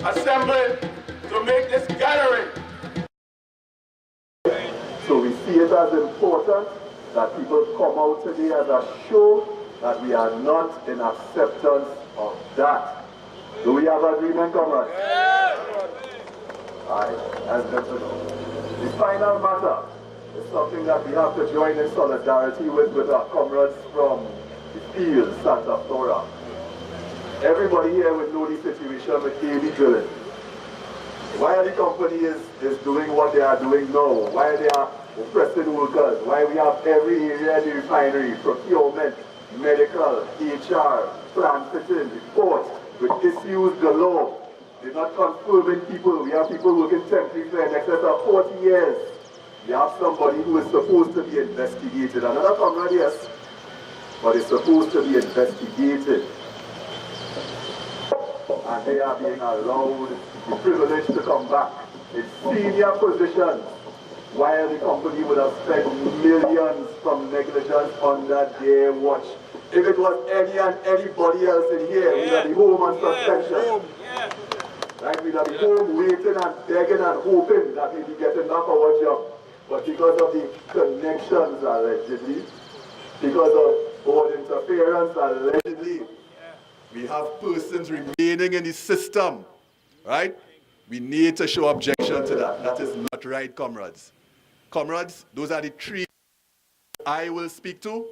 assembled to make this gathering. So we see it as important that people come out today as a show that we are not in acceptance of that. Do we have agreement, comrades? Aye, that's good to know. The final matter is something that we have to join in solidarity with our comrades from the field, Santa Flora. Everybody here will know the situation with AB drilling. Why the company is doing what they are doing now, why they are oppressing workers, why we have every area in the refinery, procurement, medical, HR, plant fitting, report, with issues galore. They're not confirming people. We have people working temporary for in excess of 40 years. We have somebody who is supposed to be investigated. Another comrade, yes, but it's supposed to be investigated. And they are being allowed the privilege to come back in senior positions while the company would have spent millions from negligence under their watch. If it was any and anybody else in here, we'd have been home on suspension. Right? We'd have been home waiting and begging and hoping that we'd be getting back our job. But because of the connections allegedly, because of board interference allegedly, we have persons remaining in the system, right? We need to show objection to that. That is not right, comrades. Comrades, those are the three I will speak to.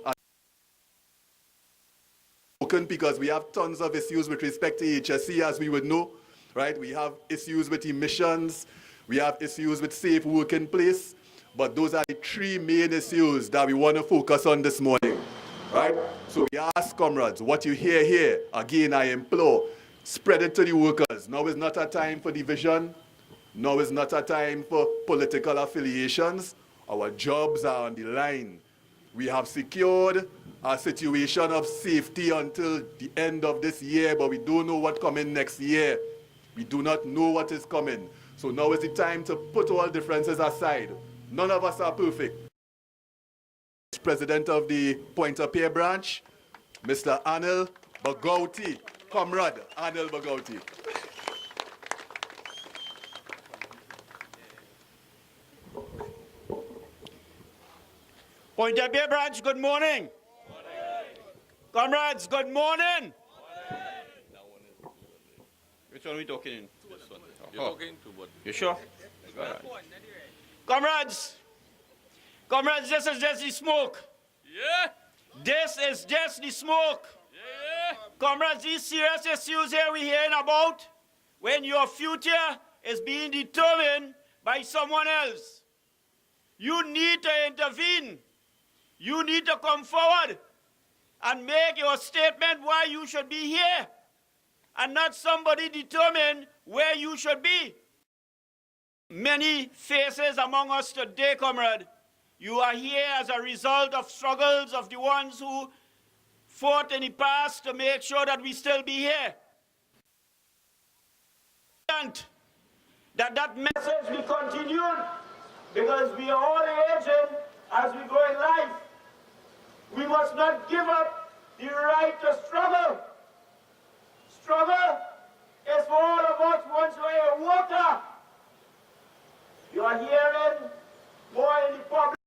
Because we have tons of issues with respect to HSE, as we would know, right? We have issues with emissions, we have issues with safe working place, but those are the three main issues that we want to focus on this morning, right? So we ask comrades, what you hear here, again I implore, spread it to the workers. Now is not a time for division, now is not a time for political affiliations. Our jobs are on the line. We have secured a situation of safety until the end of this year, but we don't know what's coming next year. We do not know what is coming. So now is the time to put all differences aside. None of us are perfect. President of the Pointe Pierre branch, Mr. Anil Bagauti, comrade Anil Bagauti. Pointe Pierre branch, good morning. Comrades, good morning. Which one are we talking in? This one. You're talking to what? You sure? Right. Comrades, this is just the smoke. Yeah. This is just the smoke. Yeah. Comrades, these serious issues here we're hearing about, when your future is being determined by someone else. You need to intervene. You need to come forward and make your statement why you should be here, and not somebody determine where you should be. Many faces among us today, comrade, you are here as a result of struggles of the ones who fought in the past to make sure that we still be here. And that message be continued, because we are all aging as we go in life. We must not give up the right to struggle. Struggle is for all of us once we're a worker. You are hearing more in the public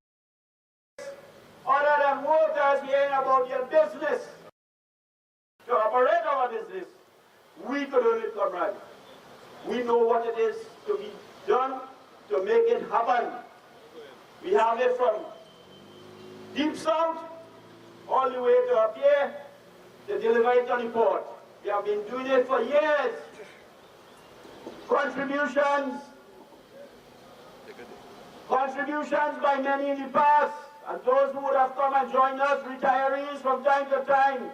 other than workers hearing about your business. To operate our business, we could only come right. We know what it is to be done to make it happen. We have it from deep south all the way to up here to deliver it on the port. We have been doing it for years. Contributions by many in the past, and those who would have come and joined us, retirees from time to time,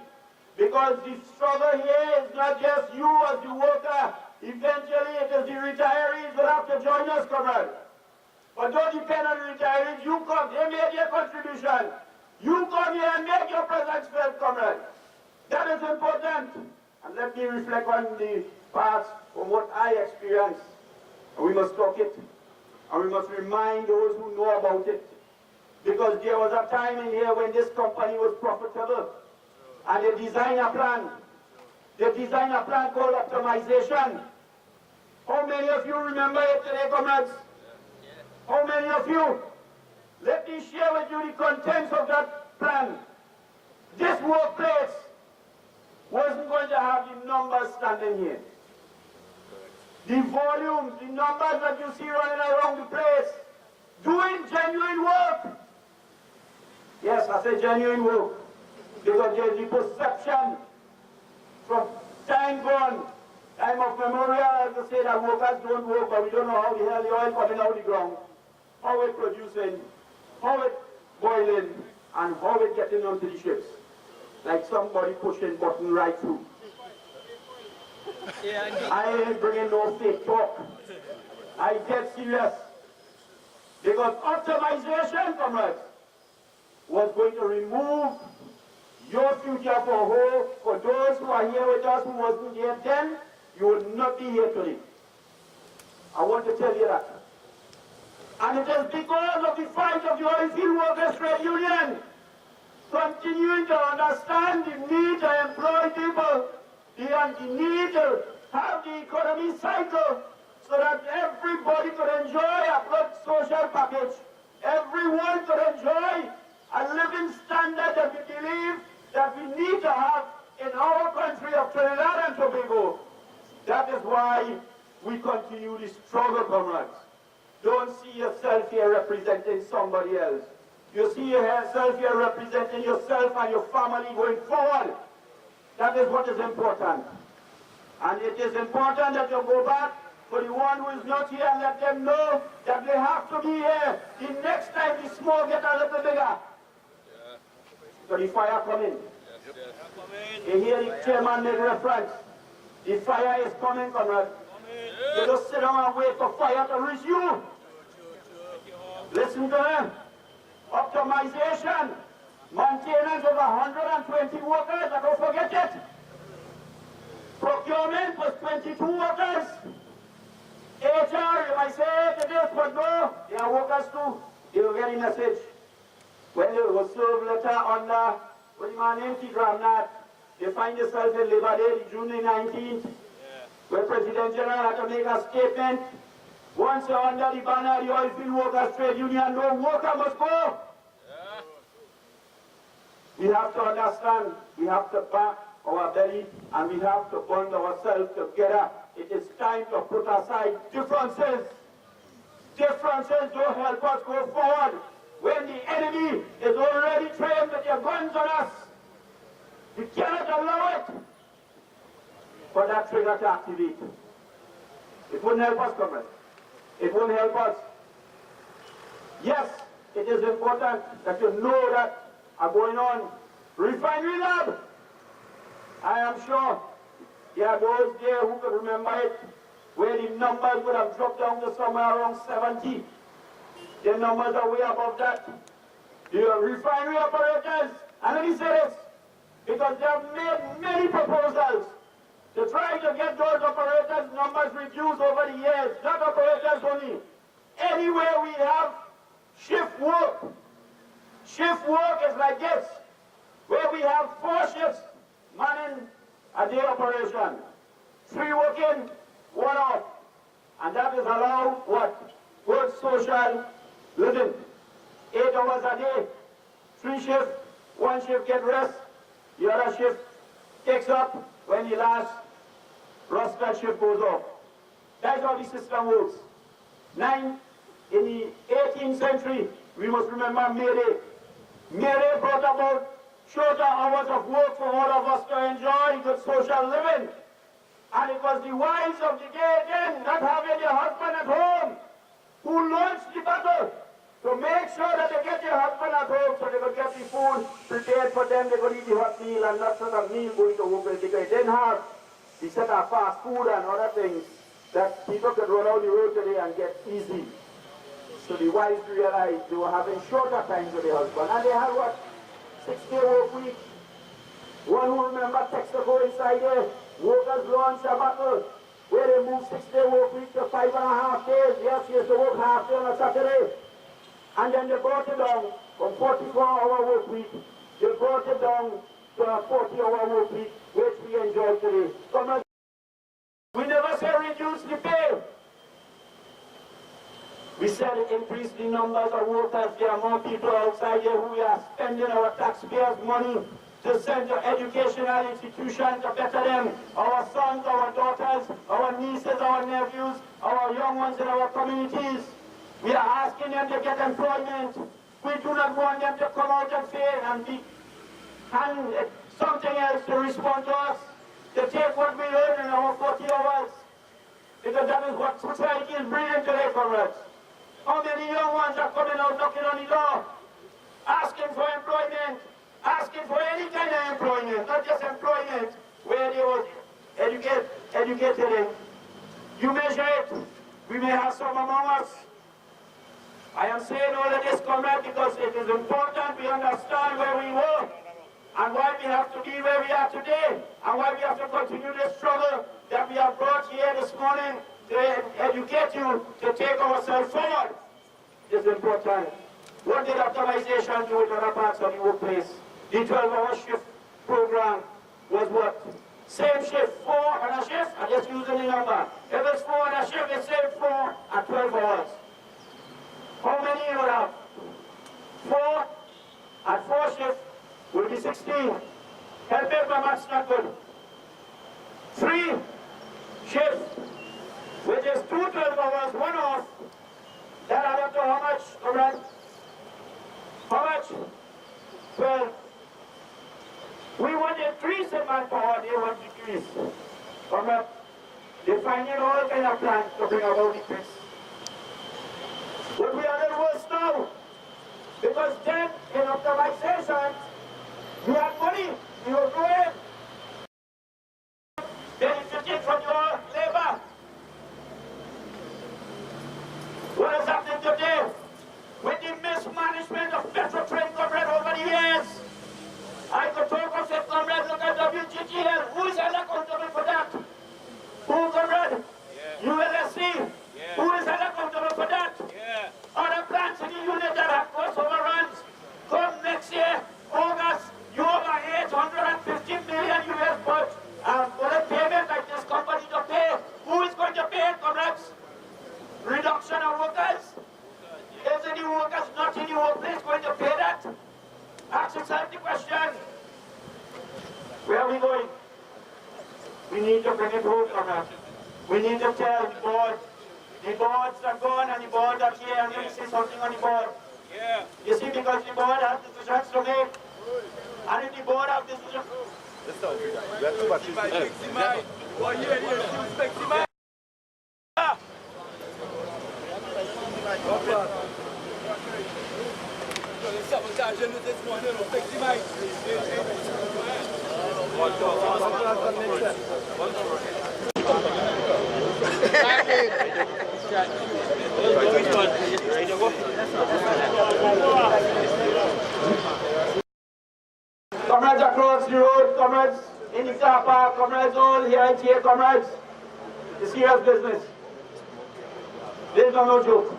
because the struggle here is not just you as the worker. Eventually it is the retirees who have to join us, comrade. But don't depend on the retirees. You come, they made your contribution. You come here and make your presence felt, comrade. That is important. And let me reflect on the past from what I experienced. And we must talk it. And we must remind those who know about it. Because there was a time in here when this company was profitable. And they designed a plan. They designed a plan called optimization. How many of you remember it today, comrades? How many of you? Let me share with you the contents of that plan. This workplace wasn't going to have the numbers standing here. The volumes, the numbers that you see running around the place, doing genuine work. Yes, I say genuine work, because there's the perception from time gone, time of memorial, to say that workers don't work, but we don't know how the hell the oil coming out of the ground, how it producing, how it boiling, and how it getting onto the ships. Like somebody pushing button right through. I ain't bringing no fake talk. I get serious. Because optimization, comrades, was going to remove your future for hope. For those who are here with us who wasn't here then, you will not be here today. I want to tell you that. And it is because of the fight of the Oilfield Workers Trade Union, continuing to understand the need to employ people, the need to have the economy cycle so that everybody could enjoy a good social package. Everyone could enjoy a living standard that we believe that we need to have in our country of Trinidad and Tobago. That is why we continue the struggle, comrades. Don't see yourself here representing somebody else. You see yourself here representing yourself and your family going forward. That is what is important. And it is important that you go back for the one who is not here and let them know that they have to be here. The next time the smoke gets a little bigger. So the fire coming. You hear the chairman make reference. The fire is coming, comrade. You just sit down and wait for fire to reach you. Listen to him. Optimization. Maintenance of 120 workers, I don't forget it. Procurement was 22 workers. HR, you might say to this, but no, they are workers too. They will get a message. When they will serve letter under, what do you name, Ramnath, they find themselves in Labor Day, June 19th, where President General had to make a statement. Once you're under the banner of the Oilfield Workers Trade Union, no worker must go. We have to understand, we have to back our belly, and we have to bond ourselves together. It is time to put aside differences. Differences don't help us go forward. When the enemy is already trained with their guns on us, we cannot allow it for that trigger to activate. It wouldn't help us, comrades. It won't help us. Yes, it is important that you know that are going on. Refinery lab. I am sure there are those there who could remember it, where the numbers would have dropped down to somewhere around 70. The numbers are way above that. The refinery operators, and let me say this, because they have made many proposals to try to get those operators' numbers reduced over the years, not operators only. Anywhere we have shift work. Shift work is like this, where we have 4 shifts manning a day operation. 3 working, 1 off. And that is allowed what? Good social living. 8 hours a day, 3 shifts, 1 shift get rest, the other shift takes up when the last roster shift goes off. That's how the system works. In the 18th century, we must remember May Day. May Day brought about shorter hours of work for all of us to enjoy good social living. And it was the wives of the day then, not having their husband at home, who launched the battle to make sure that they get their husband at home so they could get the food prepared for them, they could eat the hot meal and not sort of meal going to work with. They didn't have the set of fast food and other things that people could run out the road today and get easy. So the wives realized they were having shorter times with their husband. And they had what? 6-day work week. One who remember Texaco inside there, workers launch a battle where they moved 6-day work week to 5.5 days. Yes, you used to work half day on a Saturday. And then they brought it down from 44-hour work week. They brought it down to a 40-hour work week, which we enjoy today. We never say reduce the pay. We said increase the numbers of workers. There are more people outside here who are spending our taxpayers' money to send to educational institutions to better them. Our sons, our daughters, our nieces, our nephews, our young ones in our communities. We are asking them to get employment. We do not want them to come out and fail and be something else to respond to us, to take what we earn in our 40 hours. Because that is what society is bringing today for us. How many young ones are coming out knocking on the door, asking for employment, asking for any kind of employment, not just employment where they were educated in. You measure it. We may have some among us. I am saying all of this, comrade, because it is important we understand where we were and why we have to be where we are today and why we have to continue this struggle that we have brought here this morning to educate you, to take ourselves forward. It is important. What did optimization do in other parts of the workplace? The 12-hour shift program was what? Same shift, 4 on a shift, I'm just using the number. If it's 4 on a shift, it's same 4 at 12 hours. How many you would have? 4 at 4 shifts will be 16. Help me, my math's not good. 3 shifts, which is 2 12 hours, 1 off. That add up to how much, correct? How much? 12. We want to increase in manpower, they want to decrease. Correct? They're finding all kind of plans to bring about decrease. But we are the worst now. Because then, in optimization, we have money, we will go in. Benefiting from your labor. What is happening today? With the mismanagement of Petrotrain, comrade, over the years. I could talk of it, comrade, look at WGGL. Who is held accountable for that? Who, comrade? Yeah. ULSC. Yeah. Who is held accountable for that? Yeah. Other plants in the unit that have cost overruns. Come next year, August, you over 850 million US for the payment like this company to pay. Who is going to pay it, comrades? Reduction of workers? Is the workers not in the workplace going to pay that? Ask yourself the question. Where are we going? We need to bring it home, comrades. We need to tell the board. The boards are gone and the board are here, and let me say something on the board. Yeah. You see, because the board has decisions to make. And if the board has decisions... Let's talk to that. We have too much. Comrades across the road, comrades in the car park, comrades all here and here, comrades. It's serious business. This is no joke.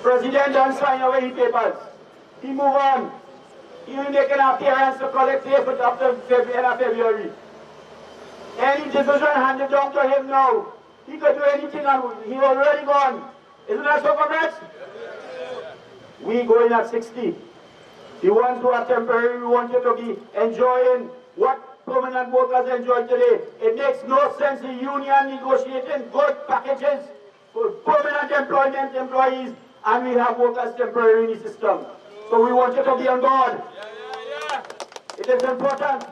President don't sign away his papers. He move on. He will make an appearance to collect papers after end of February. Any decision handed down to him now, he could do anything and he already gone. Isn't that so, comrades? We going at 60. The ones who are temporary, we want you to be enjoying what permanent workers enjoy today. It makes no sense the union negotiating good packages for permanent employment employees and we have workers temporary in the system. So we want you to be on board. It is important.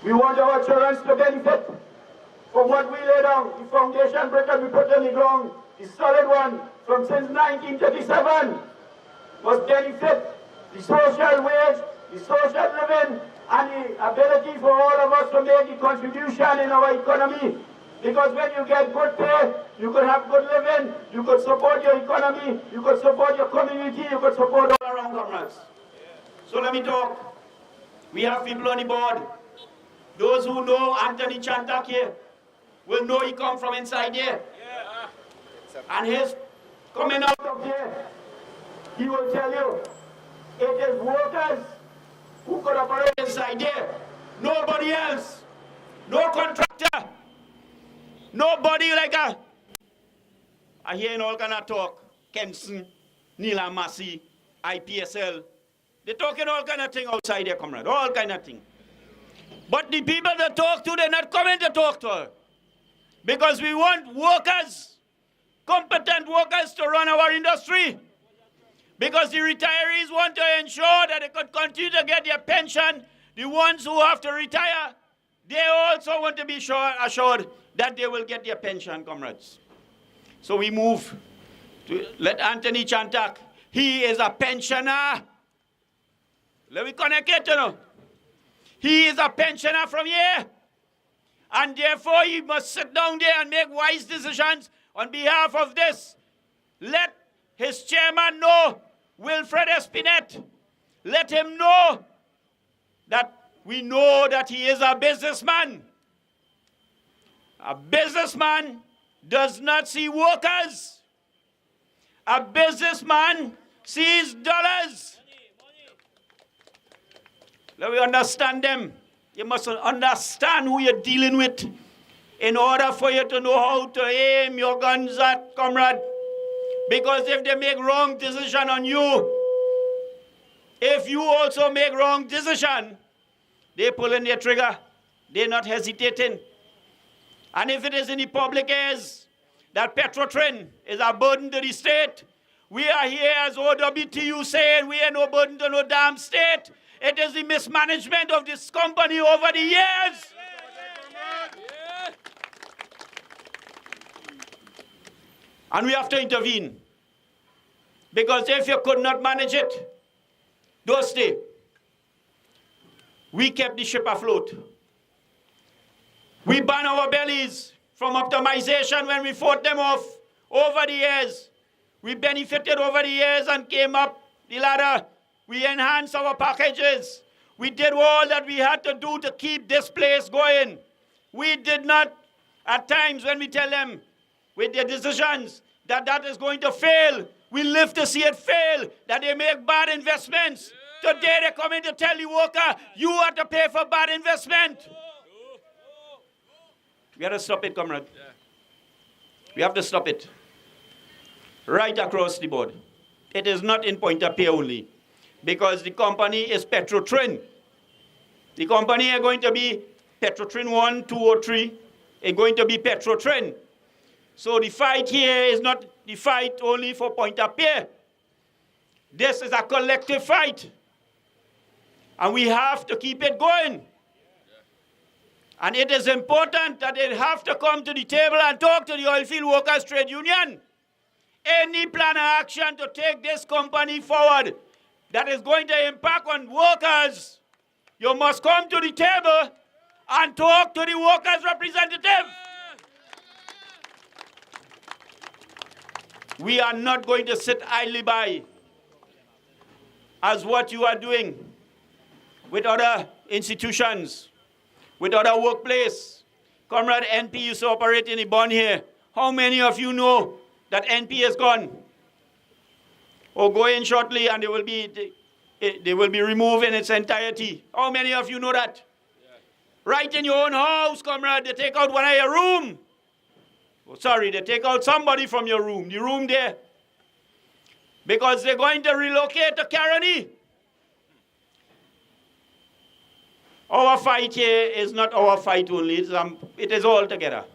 We want our children to benefit from what we lay down. The foundation brick that we put on the ground, the solid one, from since 1937, must benefit the social wage, the social living, and the ability for all of us to make the contribution in our economy. Because when you get good pay, you could have good living, you could support your economy, you could support your community, you could support all around comrades. So let me talk. We have people on the board. Those who know Anthony Chantak here will know he come from inside here. And his coming out of here, he will tell you, it is workers who could operate inside there. Nobody else. No contractor. Nobody like I hear all kind of talk. Kenson, Neelam Massey, IPSL. They're talking all kind of thing outside there, comrade. All kind of thing. But the people that talk to, they're not coming to talk to her. Because we want workers, competent workers to run our industry. Because the retirees want to ensure that they could continue to get their pension. The ones who have to retire, they also want to be assured that they will get their pension, comrades. So we move to let Anthony Chantak. He is a pensioner. Let me connect it, you know. He is a pensioner from here. And therefore, he must sit down there and make wise decisions on behalf of this. Let his chairman know, Wilfred Espinet. Let him know that we know that he is a businessman. A businessman does not see workers. A businessman sees dollars. Let me understand them. You must understand who you're dealing with in order for you to know how to aim your guns at, comrade. Because if they make wrong decision on you, if you also make wrong decision, they pull in their trigger. They're not hesitating. And if it is in the public ears that Petrotrin is a burden to the state, we are here as OWTU saying we are no burden to no damn state. It is the mismanagement of this company over the years. And we have to intervene. Because if you could not manage it, don't stay. We kept the ship afloat. We burn our bellies from optimization when we fought them off over the years. We benefited over the years and came up the ladder. We enhanced our packages. We did all that we had to do to keep this place going. We did not, at times when we tell them with their decisions that that is going to fail, we live to see it fail, that they make bad investments. Today they come in to tell the worker, you have to pay for bad investment. We have to stop it, comrade. We have to stop it. Right across the board. It is not in Pointe only. Because the company is Petrotrin. The company are going to be Petrotrin 1, 2, or 3. It's going to be Petrotrin. So the fight here is not the fight only for Pointe. This is a collective fight. And we have to keep it going. And it is important that they have to come to the table and talk to the Oilfield Workers Trade Union. Any plan of action to take this company forward that is going to impact on workers, you must come to the table and talk to the workers' representative. We are not going to sit idly by as what you are doing with other institutions, with other workplace. Comrade NP used to operate in the bond here. How many of you know that NP is gone? Or go in shortly and they will be removed in its entirety. How many of you know that? Yeah. Right in your own house, comrade, they take out one of your room. Oh, sorry, they take out somebody from your room, the room there. Because they're going to relocate to Caroni. Our fight here is not our fight only, it is all together.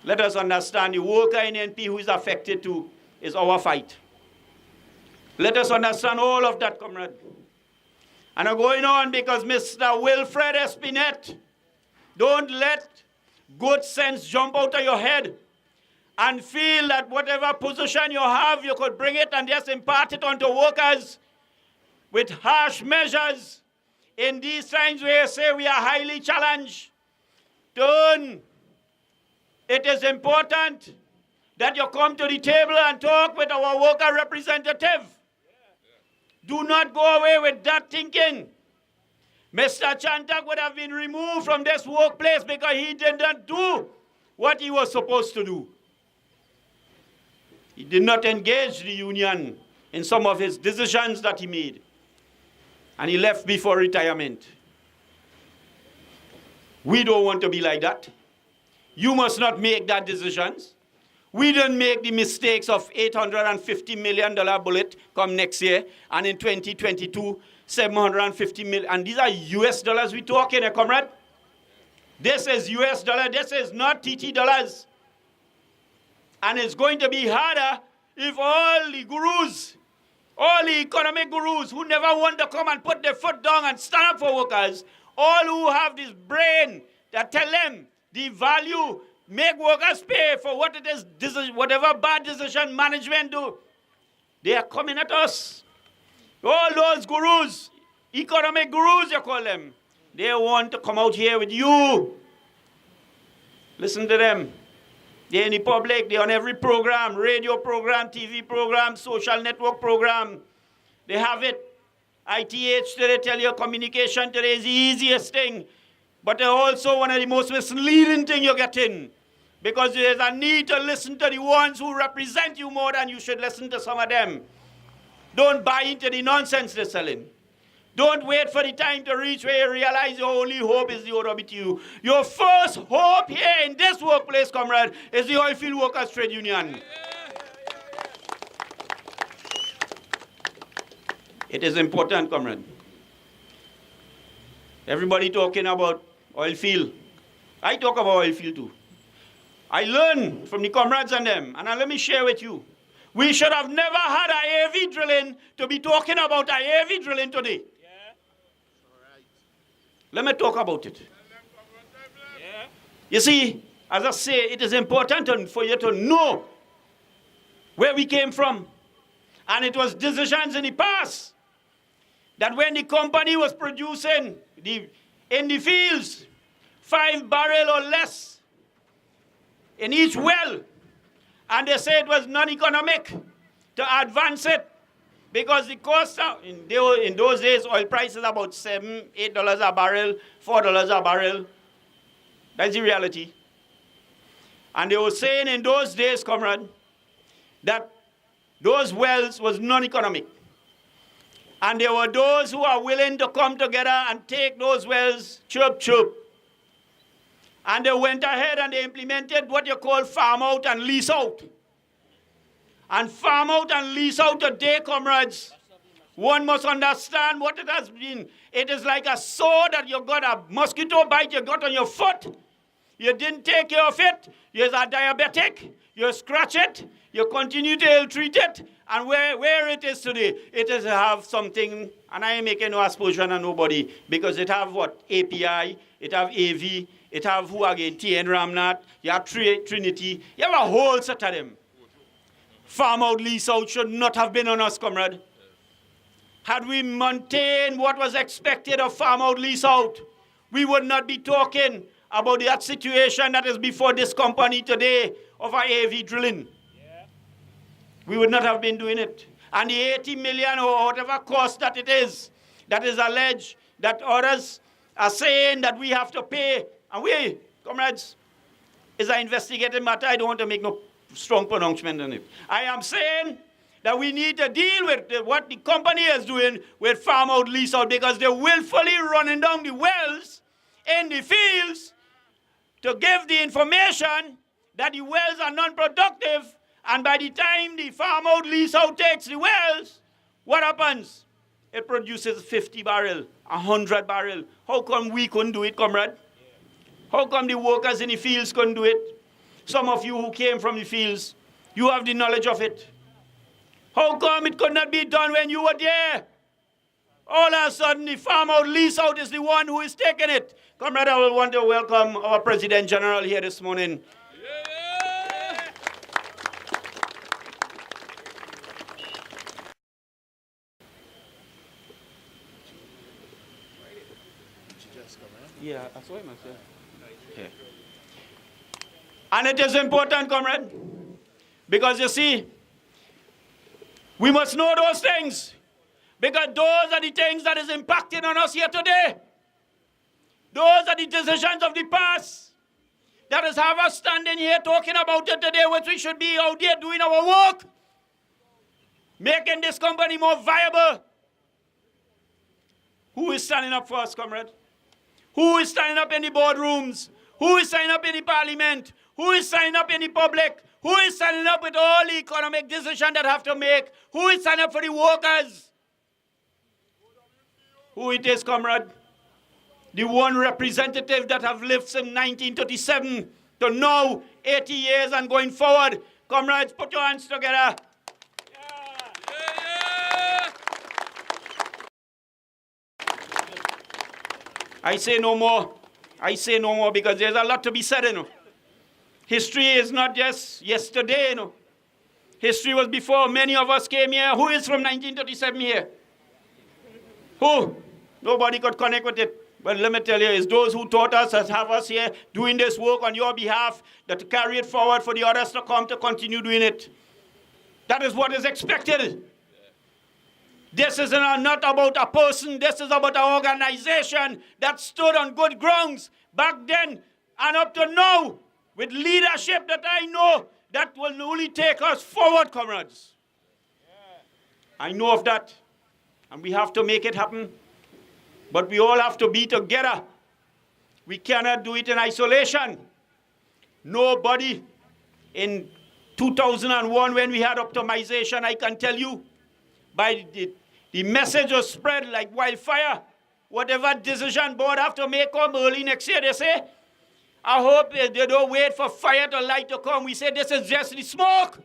Let us understand the worker in NP who is affected too is our fight. Let us understand all of that, comrade. And I'm going on because Mr. Wilfred Espinet, don't let good sense jump out of your head and feel that whatever position you have, you could bring it and just impart it onto workers with harsh measures. In these times where you say we are highly challenged, it is important that you come to the table and talk with our worker representative. Do not go away with that thinking. Mr. Chantak would have been removed from this workplace because he did not do what he was supposed to do. He did not engage the union in some of his decisions that he made. And he left before retirement. We don't want to be like that. You must not make that decisions. we don't make the mistakes of $850 million bullet come next year, and in 2022, $750 million. And these are US dollars we talking, comrade? This is US dollar, this is not TT dollars. And it's going to be harder if all the gurus, all the economic gurus who never want to come and put their foot down and stand up for workers, all who have this brain that tell them the value, make workers pay for what it is, whatever bad decision management do, they are coming at us. All those gurus, economic gurus you call them, they want to come out here with you. Listen to them. They're in the public, they're on every program, radio program, TV program, social network program. They have it. ITH today tell you communication today is the easiest thing. But they're also one of the most misleading things you're getting. Because there's a need to listen to the ones who represent you more than you should listen to some of them. Don't buy into the nonsense they're selling. Don't wait for the time to reach where you realize your only hope is the OWTU. Your first hope here in this workplace, comrade, is the Oilfield Workers Trade Union. It is important, comrade. Everybody talking about oilfield. I talk about oilfield too. I learn from the comrades and them, and let me share with you. We should have never had a AV drilling to be talking about a AV drilling today. Let me talk about it. You see, as I say, it is important for you to know where we came from. And it was decisions in the past that when the company was producing in the fields 5 barrels or less in each well, and they said it was non-economic to advance it, because the cost in those days, oil prices about $7, $8 a barrel, $4 a barrel. That's the reality. And they were saying in those days, comrade, that those wells was non-economic. And there were those who are willing to come together and take those wells, chirp, chirp. And they went ahead and they implemented what you call farm out and lease out. And farm out and lease out today, comrades, one must understand what it has been. It is like a sore that you got, a mosquito bite you got on your foot. You didn't take care of it. You're a diabetic. You scratch it. You continue to ill-treat it. And where it is today, it is to have something, and I ain't making no aspersion on nobody, because it have what? API, it have AV, it have who again? TN Ramnat, you have Trinity, you have a whole set of them. Farm out, lease out should not have been on us, comrade. Had we maintained what was expected of farm out, lease out, we would not be talking about that situation that is before this company today of our AV drilling. Yeah. We would not have been doing it. And the 80 million or whatever cost that is alleged, that others are saying that we have to pay, and we, comrades, is an investigative matter. I don't want to make no strong pronouncement on it. I am saying that we need to deal with what the company is doing with farm out, lease out, because they're willfully running down the wells in the fields to give the information that the wells are non-productive, and by the time the farm out, lease out takes the wells, what happens? It produces 50 barrel, 100 barrel. How come we couldn't do it, comrade? How come the workers in the fields couldn't do it? Some of you who came from the fields, you have the knowledge of it. How come it could not be done when you were there? All of a sudden, the farm out, lease out is the one who is taking it. Comrade, I will want to welcome our President General here this morning. Yeah, I saw him. Yeah. And it is important, comrade, because you see, we must know those things, because those are the things that is impacting on us here today. Those are the decisions of the past that has have us standing here talking about it today, which we should be out there doing our work, making this company more viable. Who is standing up for us, comrade? Who is standing up in the boardrooms? Who is signing up in the parliament? Who is signing up in the public? Who is signing up with all the economic decisions that have to make? Who is signing up for the workers? Who it is, comrade? The one representative that have lived since 1937 to now, 80 years and going forward. Comrades, put your hands together. I say no more. I say no more because there's a lot to be said, you know. History is not just yesterday, you know. History was before many of us came here. Who is from 1937 here? Who? Nobody could connect with it. But let me tell you, it's those who taught us and have us here doing this work on your behalf that to carry it forward for the others to come to continue doing it. That is what is expected. This is not about a person. This is about an organization that stood on good grounds back then and up to now with leadership that I know that will only take us forward, comrades. I know of that. And we have to make it happen. But we all have to be together. We cannot do it in isolation. Nobody in 2001 when we had optimization, I can tell you, by the message was spread like wildfire. Whatever decision board have to make come early next year, they say, I hope they don't wait for fire to light to come. We say this is just the smoke.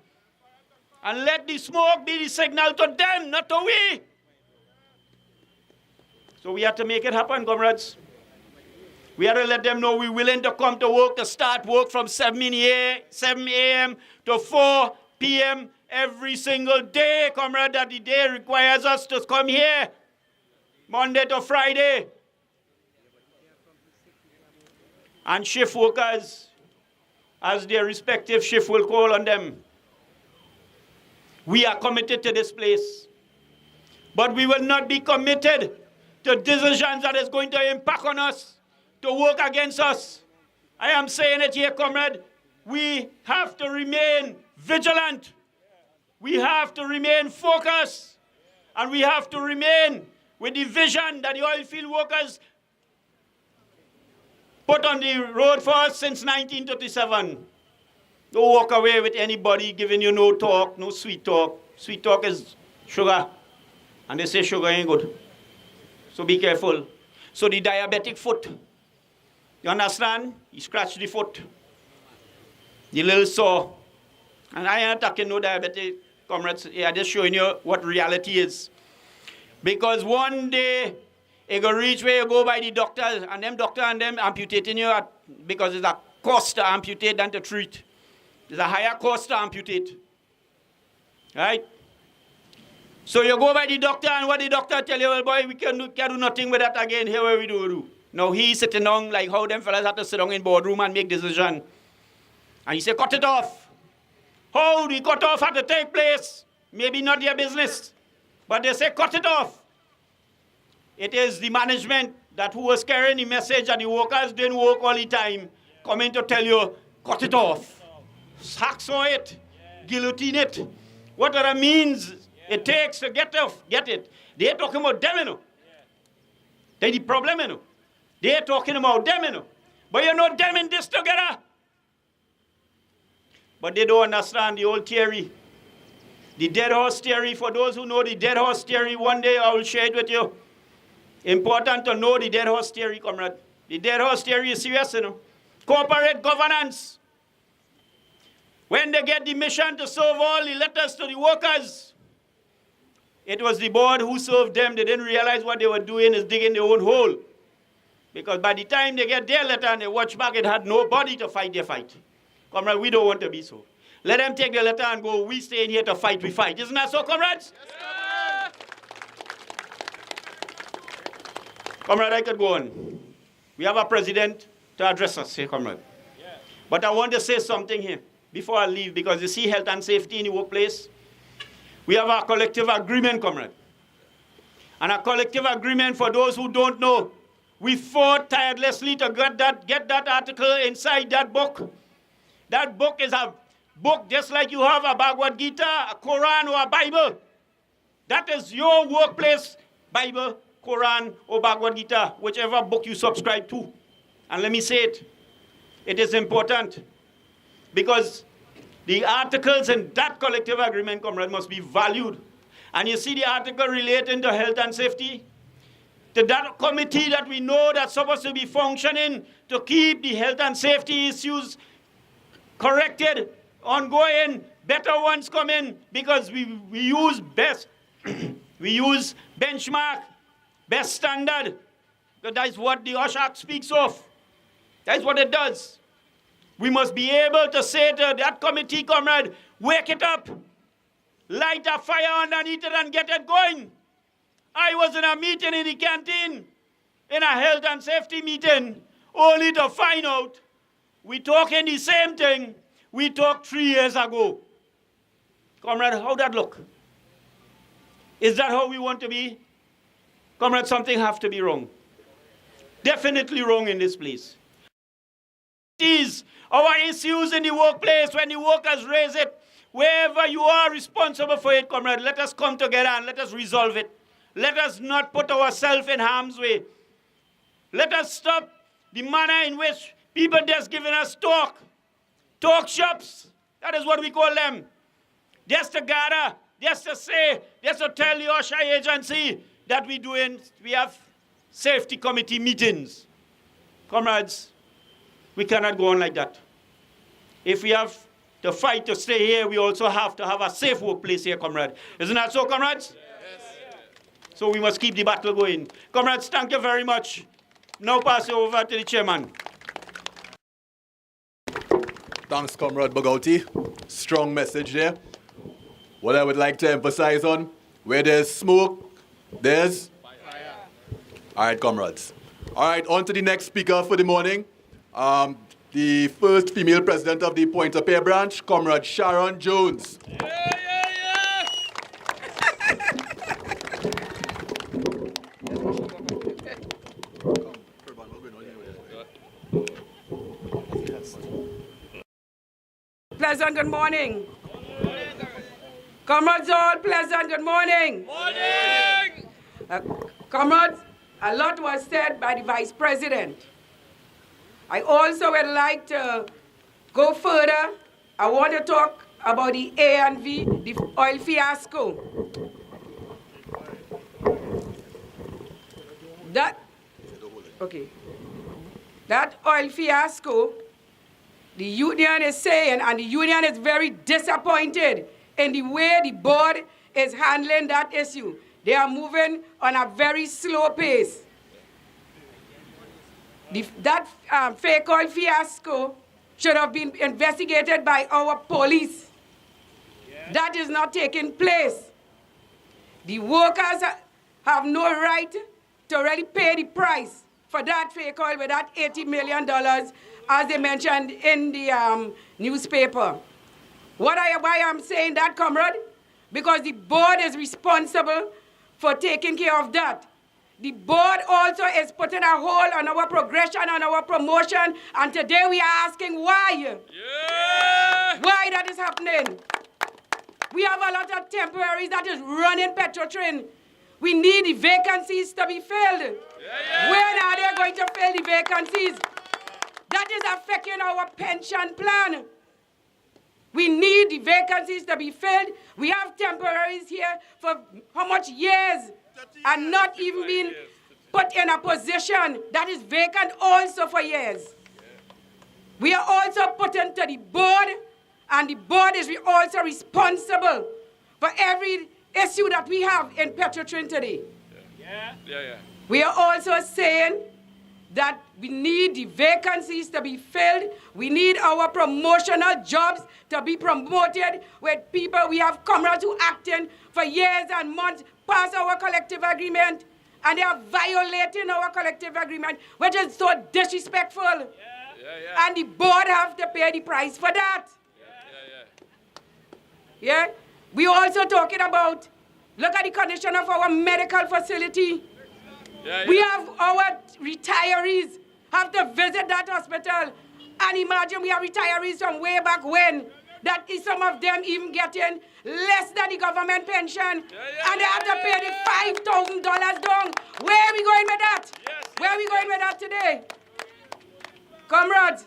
And let the smoke be the signal to them, not to we. So we have to make it happen, comrades. We have to let them know we're willing to come to work, to start work from 7 a.m. to 4 p.m. every single day, comrade, that the day requires us to come here, Monday to Friday. And shift workers, as their respective shift will call on them. We are committed to this place. But we will not be committed to decisions that is going to impact on us, to work against us. I am saying it here, comrade. We have to remain vigilant. We have to remain focused. And we have to remain with the vision that the oilfield workers put on the road for us since 1937. Don't walk away with anybody giving you no talk, no sweet talk. Sweet talk is sugar. And they say sugar ain't good. So be careful. So the diabetic foot, you understand? He scratched the foot. The little sore. And I ain't attacking no diabetic, comrades. I'm just showing you what reality is. Because one day, it will reach where you go by the doctor, and them doctor and them amputating you because it's a cost to amputate than to treat. There's a higher cost to amputate. Right? So you go by the doctor, and what the doctor tell you, well, boy, we can do nothing with that again. Here what we do. Now he's sitting down like how them fellas have to sit down in boardroom and make decision. And he say, cut it off. How the cut off had to take place? Maybe not their business. But they say, cut it off. It is the management that who was carrying the message that the workers didn't work all the time, coming to tell you, cut it off. Hacksaw it. Guillotine it. What are the means it takes to get it. They're talking about them, you know. They're the problem, you know. They're talking about them, you know. But you know them in this together. But they don't understand the old theory. The dead horse theory, for those who know the dead horse theory, one day I will share it with you. Important to know the dead horse theory, comrade. The dead horse theory is serious, you know. Corporate governance. When they get the mission to serve all the letters to the workers, it was the board who served them. They didn't realize what they were doing is digging their own hole. Because by the time they get their letter and they watch back, it had nobody to fight their fight. Comrade, we don't want to be so. Let them take the letter and go, we stay in here to fight, we fight. Isn't that so, comrades? Yes, comrade, I could go on. We have a president to address us here, comrade. Yeah. But I want to say something here before I leave, because you see health and safety in the workplace. We have a collective agreement, comrade. And a collective agreement, for those who don't know, we fought tirelessly to get that article inside that book. That book is a book just like you have a Bhagavad Gita, a Quran, or a Bible. That is your workplace Bible, Quran, or Bhagavad Gita, whichever book you subscribe to. And let me say it. It is important because the articles in that collective agreement, comrade, must be valued. And you see the article relating to health and safety, to that committee that we know that's supposed to be functioning to keep the health and safety issues corrected, ongoing, better ones coming, because we use best, we use benchmark, best standard. That is what the OSHA Act speaks of. That is what it does. We must be able to say to that committee, comrade, wake it up, light a fire underneath it and get it going. I was in a meeting in the canteen, in a health and safety meeting, only to find out we talking the same thing we talked 3 years ago. Comrade, how that look? Is that how we want to be? Comrade, something have to be wrong. Definitely wrong in this place. These our issues in the workplace, when the workers raise it, wherever you are responsible for it, comrade, let us come together and let us resolve it. Let us not put ourselves in harm's way. Let us stop the manner in which people just giving us talk shops. That is what we call them. Just to gather, just to say, just to tell the OSHA agency that we have safety committee meetings. Comrades, we cannot go on like that. If we have to fight to stay here, we also have to have a safe workplace here, comrade. Isn't that so, comrades? Yes. So we must keep the battle going. Comrades, thank you very much. Now pass it over to the chairman. Thanks, Comrade Bogauti. Strong message there. What I would like to emphasize on, where there's smoke, there's fire. All right, comrades. All right, on to the next speaker for the morning. The first female president of the Pointe Pierre branch, Comrade Sharon Jones. Pleasant good morning. Comrades all, pleasant good morning. Comrades, a lot was said by the Vice President. I also would like to go further. I want to talk about the A&V, the oil fiasco. That oil fiasco, the union is saying, and the union is very disappointed in the way the board is handling that issue. They are moving on a very slow pace. That fake oil fiasco should have been investigated by our police. Yeah. That is not taking place. The workers have no right to really pay the price for that fake oil with that $80 million, as they mentioned in the newspaper. Why I'm saying that, comrade? Because the board is responsible for taking care of that. The board also is putting a hold on our progression, on our promotion, and today we are asking why. Yeah. Why that is happening. We have a lot of temporaries that is running Petrotrin. We need the vacancies to be filled. Yeah. When are they going to fill the vacancies? That is affecting our pension plan. We need the vacancies to be filled. We have temporaries here for how much years? And not even being put in a position that is vacant also for years. We are also put into the board, and the board is also responsible for every issue that we have in Petrotrin today. We are also saying that we need the vacancies to be filled. We need our promotional jobs to be promoted with people. We have comrades who acting for years and months past our collective agreement, and they are violating our collective agreement, which is so disrespectful. And the board have to pay the price for that. We also talking about, look at the condition of our medical facility. We have our retirees have to visit that hospital, and imagine we have retirees from way back when, that is some of them even getting less than the government pension, and they have to pay the $5,000 down. Where are we going with that? Where are we going with that today? Comrades,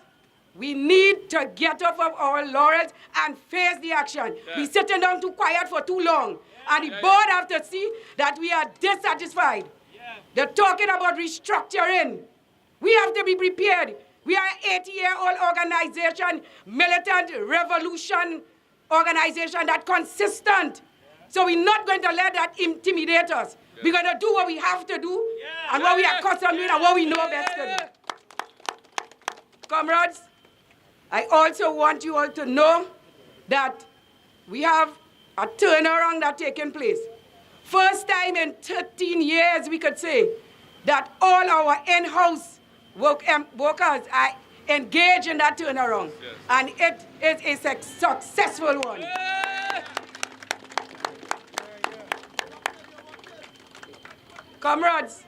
We need to get off of our laurels and face the action. Yeah. We're sitting down too quiet for too long. And the board have to see that we are dissatisfied. Yeah. They're talking about restructuring. We have to be prepared. We are an 80-year-old organization, militant revolution organization that's consistent. So we're not going to let that intimidate us. Yeah. We're going to do what we have to do and what we are accustomed to and what we know best to do. Comrades, I also want you all to know that we have a turnaround that's taking place. First time in 13 years, we could say that all our in-house workers are engaged in that turnaround. Yes. And it is a successful one. Yeah. Comrades,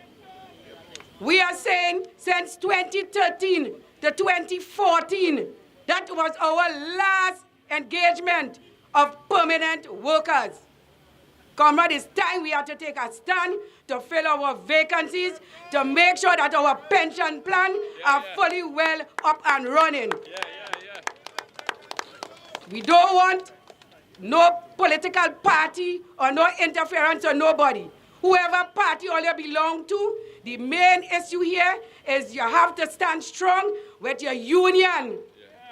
we are saying since 2013 to 2014, that was our last engagement of permanent workers. Comrade, it's time we have to take a stand to fill our vacancies, to make sure that our pension plan are fully well up and running. We don't want no political party or no interference or nobody. Whoever party all you belong to, the main issue here is you have to stand strong with your union.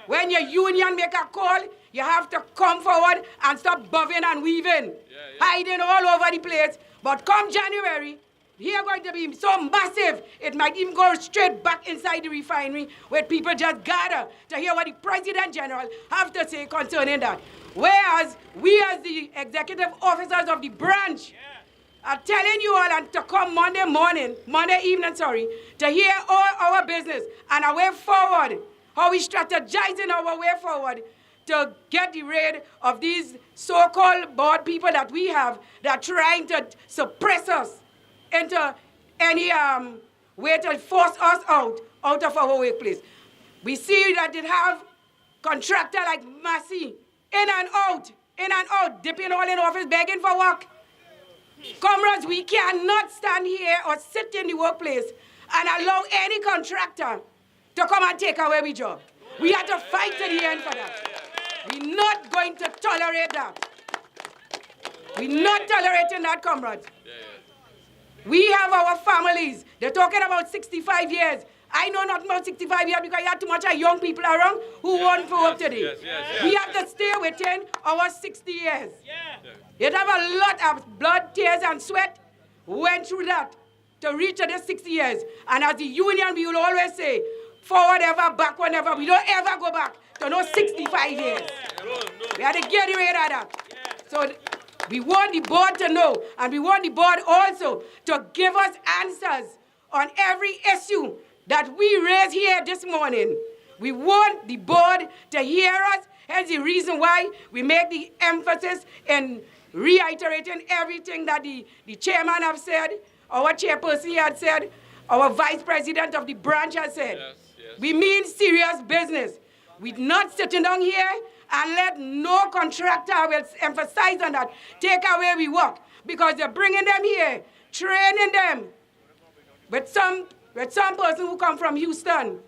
When your union make a call, you have to come forward and stop buffing and weaving, hiding all over the place. But come January, here going to be so massive, it might even go straight back inside the refinery where people just gather to hear what the President General have to say concerning that. Whereas we as the executive officers of the branch are telling you all and to come Monday evening, to hear all our business and our way forward, how we strategizing our way forward to get the rid of these so-called board people that we have that are trying to suppress us into any way to force us out of our workplace. We see that it have contractor like Massey in and out, dipping all in office, begging for work. Comrades, we cannot stand here or sit in the workplace and allow any contractor to come and take away our job. We have to fight to the end for that. We're not going to tolerate that. We're not tolerating that, comrades. We have our families. They're talking about 65 years. I know not about 65 years because you have too much young people around who want for work today. We have to stay within our 60 years. You'd have a lot of blood, tears, and sweat went through that to reach to the 60 years. And as the union, we will always say, forward ever, backward never. We don't ever go back to no 65 years. We have to get rid of that. So we want the board to know, and we want the board also to give us answers on every issue that we raise here this morning. We want the board to hear us. That's the reason why we make the emphasis in reiterating everything that the chairman have said, our chairperson had said, our vice president of the branch has said. We mean serious business. We're not sitting down here and let no contractor, I will emphasize on that, take away we work, because they're bringing them here, training them with some person who come from Houston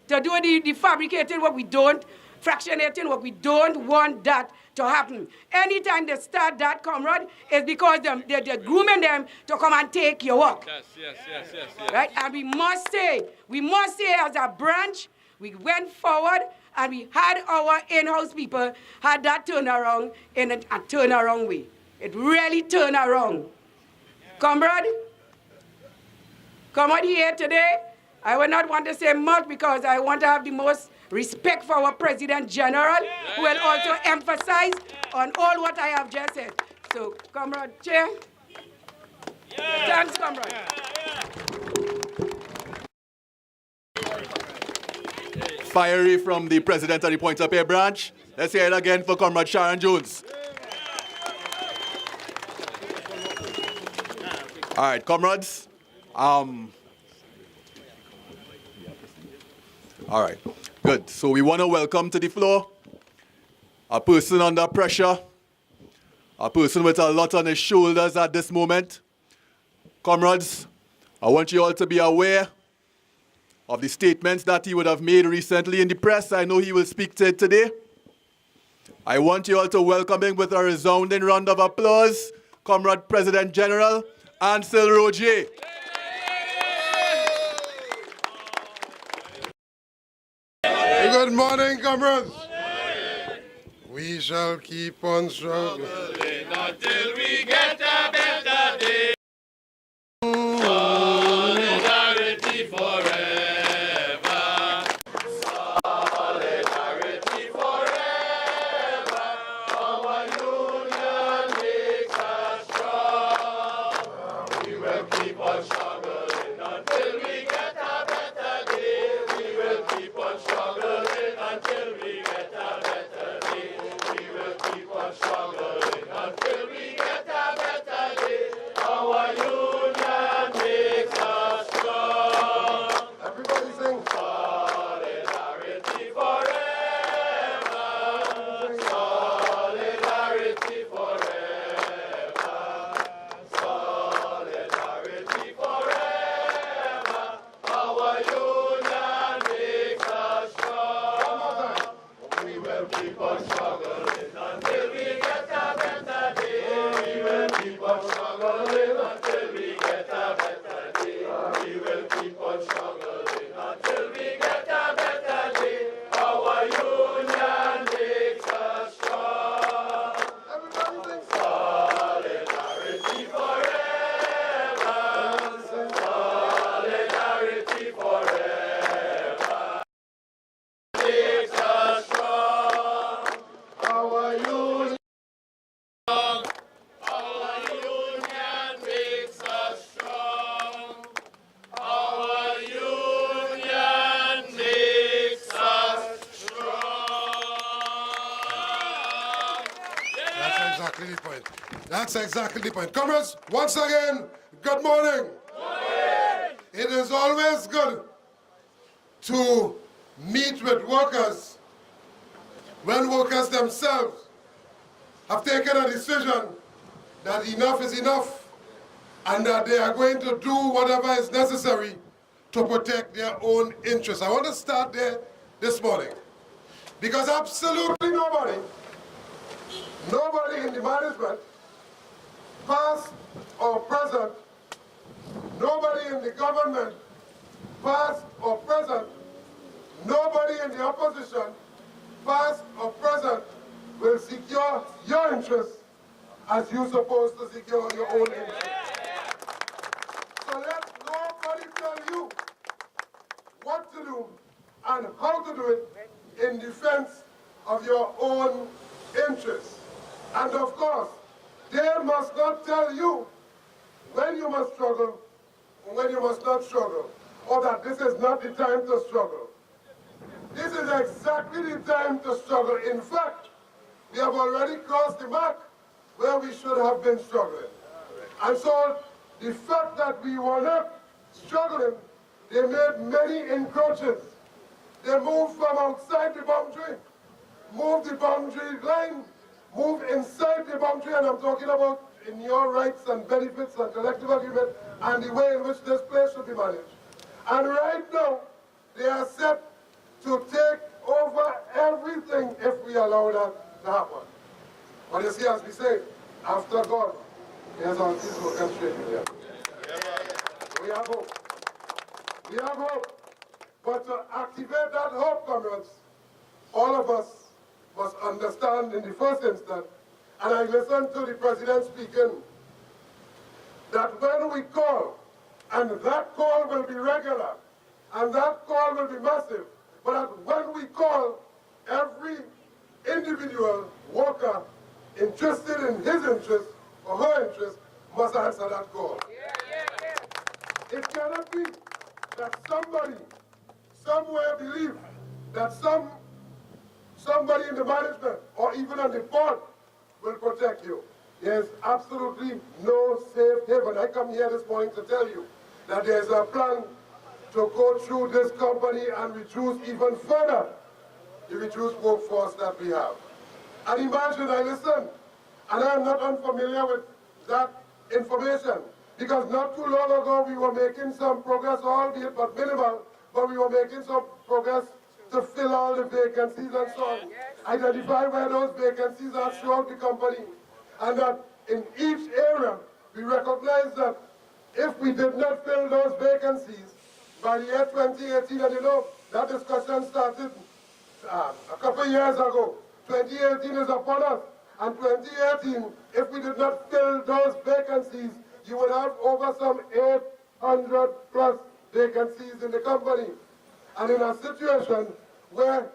to do the fabricating what we don't, fractionating what we don't want that to happen. Anytime they start that, comrade, it's because they're grooming them to come and take your work. Yes. Right? And we must say as a branch, we went forward and we had our in-house people had that turnaround in a turnaround way. It really turned around. Comrade here today, I would not want to say much because I want to have the most respect for our President General, who will also emphasize on all what I have just said. So, Comrade Chair, thanks, Comrade. Fiery from the President of the Pointe branch. Let's hear it again for Comrade Sharon Jones. All right, comrades. All right, good. So we want to welcome to the floor a person under pressure, a person with a lot on his shoulders at this moment. Comrades, I want you all to be aware of the statements that he would have made recently in the press. I know he will speak to it today. I want you all to welcome him with a resounding round of applause, Comrade President General Ansel Roger. Good morning, comrades. We shall keep on struggling Until we get a better day. Solidarity forever. Solidarity forever. Our union makes us strong. We will keep on struggling until we get a better day. We will keep on struggling until we get a better day. We will keep on struggling until we get a better day. Our union makes us strong. Everybody sing. Solidarity forever. Solidarity forever. Solidarity forever. Our union makes us strong. We will keep on struggling until we get a better day. We will keep on struggling until we get a better day. We will keep on struggling until we get a better day. Our union makes us strong. Everybody sing. Solidarity forever. Solidarity forever. Makes us strong. Our union. Our union makes us strong. Our union makes us strong. That's exactly the point. That's exactly the point. Comrades, once again, good morning. It is always good to meet with workers when workers themselves have taken a decision that enough is enough and that they are going to do whatever is necessary to protect their own interests. I want to start there this morning because absolutely nobody in the management, past or present, nobody in the government, past or present, nobody in the opposition, past or present, will secure your interests as you're supposed to secure your own interests. So let nobody tell you what to do and how to do it in defense of your own interests. And of course, they must not tell you when you must struggle or when you must not struggle, or that this is not the time to struggle. This is exactly the time to struggle. In fact, we have already crossed the mark where we should have been struggling. And so the fact that we were not struggling, they made many encroaches. They moved from outside the boundary, moved the boundary line, moved inside the boundary, and I'm talking about in your rights and benefits and collective agreement and the way in which this place should be managed. And right now, they are set to take over everything if we allow that to happen. But you see, as we say, after God, there's our peaceful country here. We have hope. We have hope. But to activate that hope, comrades, all of us must understand in the first instance, and I listened to the President speaking, that when we call, and that call will be regular, and that call will be massive, but that when we call, every individual worker interested in his interest or her interest must answer that call. It cannot be that somebody somewhere believes that somebody in the management or even on the board will protect you. There's absolutely no safe haven. I come here this morning to tell you that there's a plan to go through this company and reduce even further the reduced workforce that we have. And imagine, I listen, and I'm not unfamiliar with that information, because not too long ago we were making some progress, albeit but minimal, but we were making some progress to fill all the vacancies and so on. Identify where those vacancies are throughout the company, and that in each area, we recognize that if we did not fill those vacancies by the year 2018, and you know, that discussion started a couple of years ago. 2018 is upon us, and 2018, if we did not fill those vacancies, you would have over some 800 plus vacancies in the company. And in a situation where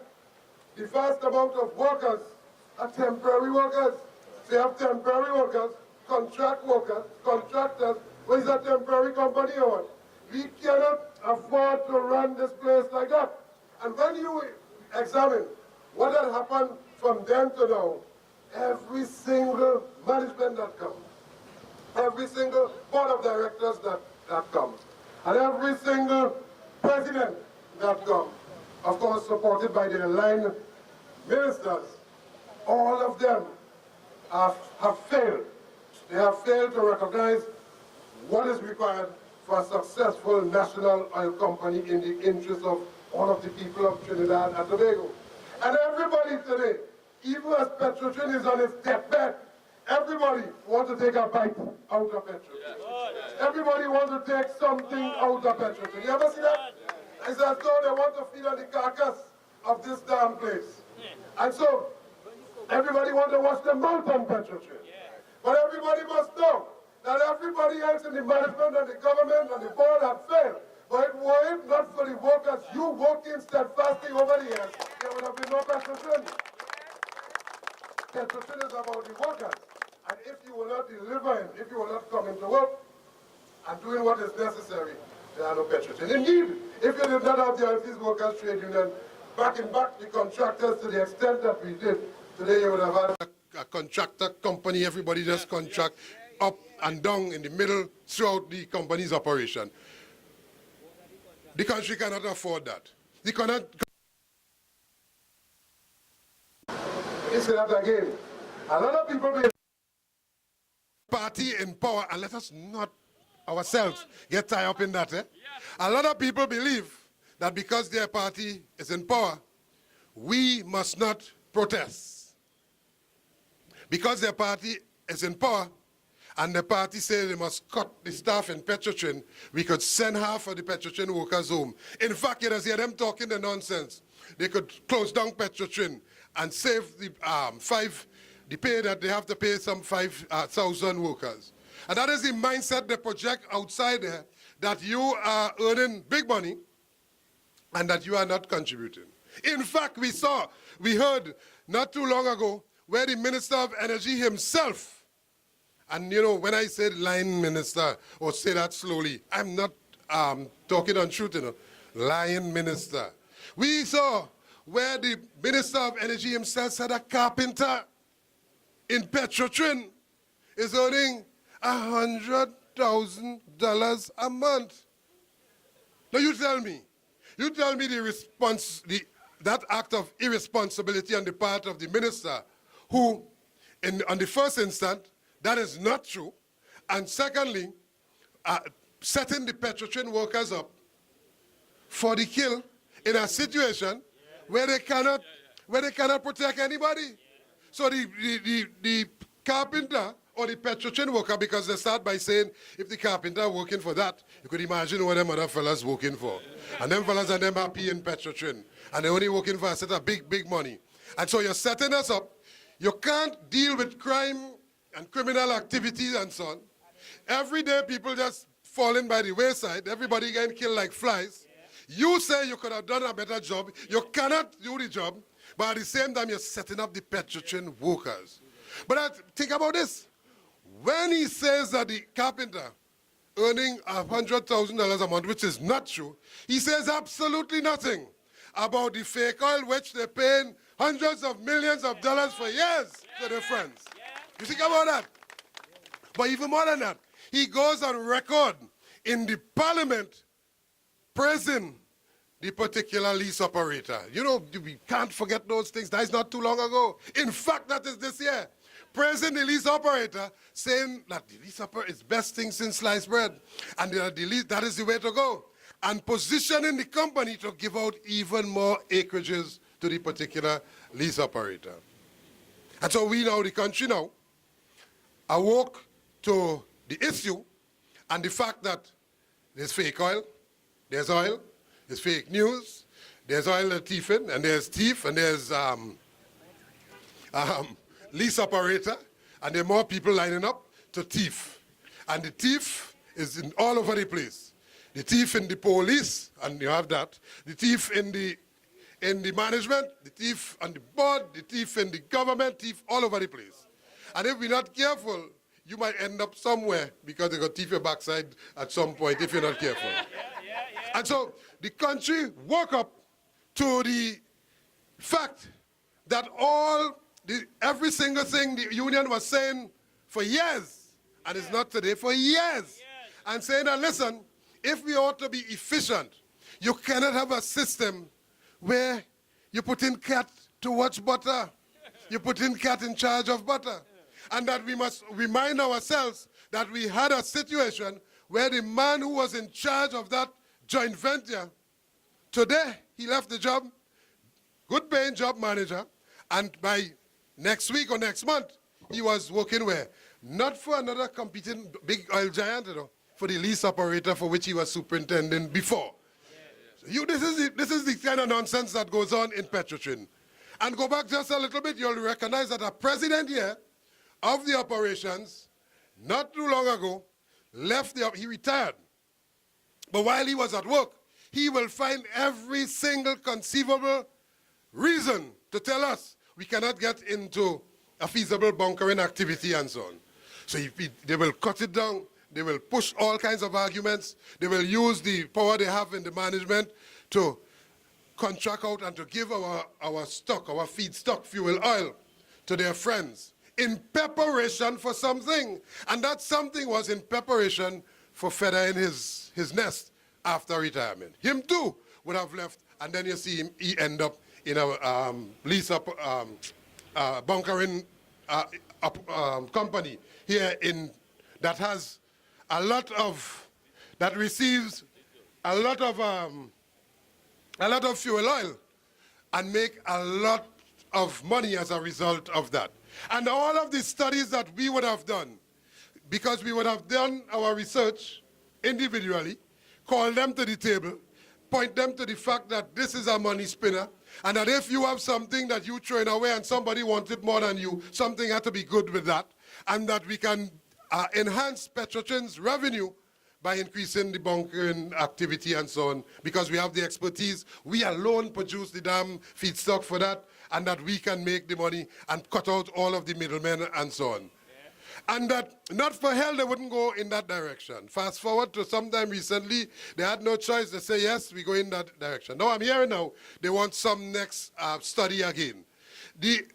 the vast amount of workers are temporary workers, so you have temporary workers, contract workers, contractors, what is a temporary company or what? We cannot afford to run this place like that. And when you examine what had happened from then to now, every single management that comes, every single board of directors that comes, and every single president that comes, of course supported by the aligned ministers, all of them have failed. They have failed to recognize what is required for a successful national oil company in the interest of all of the people of Trinidad and Tobago. And everybody today, even as Petrotrin is on its deathbed, everybody wants to take a bite out of Petrotrin. Everybody wants to take something out of Petrotrin. You ever see that? It's as though they want to feed on the carcass of this damn place. And so, everybody wants to watch the mouth on Petrotrin. But everybody must know that everybody else in the management and the government and the board have failed. But were it not for the workers, you working steadfastly over the years, there would have been no Petrotrin. Petrotrin is about the workers. And if you will not deliver him, if you will not come into work and doing what is necessary, there are no Petrotrin. Indeed, if you did not have the Oilfields Workers Trade Union backing back the contractors to the extent that we did, today you would have had a contractor company, everybody just contract up and down in the middle throughout the company's operation. The country cannot afford that. They cannot. Say that again. A lot of people believe party in power, and let us not ourselves get tied up in that. A lot of people believe that because their party is in power, we must not protest. Because their party is in power, and the party say they must cut the staff in Petrotrin, we could send half of the Petrotrin workers home. In fact, you just hear them talking the nonsense. They could close down Petrotrin and save the pay that they have to pay some 5,000 workers. And that is the mindset they project outside there, that you are earning big money and that you are not contributing. In fact, we heard not too long ago where the Minister of Energy himself, and you know, when I say lying minister, or say that slowly, I'm not talking untruth, you know, lying minister. We saw where the Minister of Energy himself said a carpenter in Petrotrin is earning $100,000 a month. Now you tell me that act of irresponsibility on the part of the minister, who, on the first instant, that is not true, and secondly, setting the Petrotrin workers up for the kill in a situation where they cannot protect anybody. So the carpenter or the Petrotrin worker, because they start by saying, if the carpenter working for that, you could imagine what them other fellas working for. And them fellas are them happy in Petrotrin, and they're only working for a set of big money. And so you're setting us up. You can't deal with crime and criminal activities and so on. Every day people just falling by the wayside, everybody getting killed like flies. You say you could have done a better job. You cannot do the job, but at the same time you're setting up the Petrotrin workers. But think about this. When he says that the carpenter earning $100,000 a month, which is not true, he says absolutely nothing about the fake oil, which they're paying hundreds of millions of dollars for years to their friends. You think about that? But even more than that, he goes on record in the parliament praising the particular lease operator. You know, we can't forget those things. That is not too long ago. In fact, that is this year. Praising the lease operator, saying that the lease operator is best thing since sliced bread, and that is the way to go. and positioning the company to give out even more acreages to the particular lease operator. And so we now, the country now, awoke to the issue and the fact that there's fake oil, there's fake news, there's oil that's thieving, and there's thief, and there's lease operator, and there are more people lining up to thief. And the thief is in all over the place. The thief in the police, and you have that. The thief in the management, the thief on the board, the thief in the government, thief all over the place. And if we're not careful, you might end up somewhere because they're going to thief your backside at some point if you're not careful. And so the country woke up to the fact that every single thing the union was saying for years, and it's not today, for years, and saying that, listen, if we ought to be efficient, you cannot have a system where you put in cat to watch butter. You put in cat in charge of butter. And that we must remind ourselves that we had a situation where the man who was in charge of that joint venture, today he left the job, good paying job manager, and by next week or next month, he was working where? Not for another competing big oil giant, for the lease operator for which he was superintendent before. So this is the kind of nonsense that goes on in Petrotrin. And go back just a little bit, you'll recognize that a president here of the operations, not too long ago, he retired. But while he was at work, he will find every single conceivable reason to tell us we cannot get into a feasible bunkering activity and so on. So they will cut it down, they will push all kinds of arguments, they will use the power they have in the management to contract out and to give our feedstock, fuel oil, to their friends in preparation for something. And that something was in preparation for feathering his nest after retirement. Him too would have left, and then you see him, he end up in a lease up bunkering company here that has a lot of, that receives a lot of fuel oil and make a lot of money as a result of that. And all of the studies that we would have done, because we would have done our research individually, call them to the table, point them to the fact that this is a money spinner, and that if you have something that you throw away and somebody wants it more than you, something had to be good with that, and that we can enhance Petrotrin's revenue by increasing the bunkering activity and so on, because we have the expertise. We alone produce the damn feedstock for that, and that we can make the money and cut out all of the middlemen and so on. Yeah. And that, not for hell, they wouldn't go in that direction. Fast forward to sometime recently, they had no choice. They say, yes, we go in that direction. Now I'm hearing now, they want some next study again. The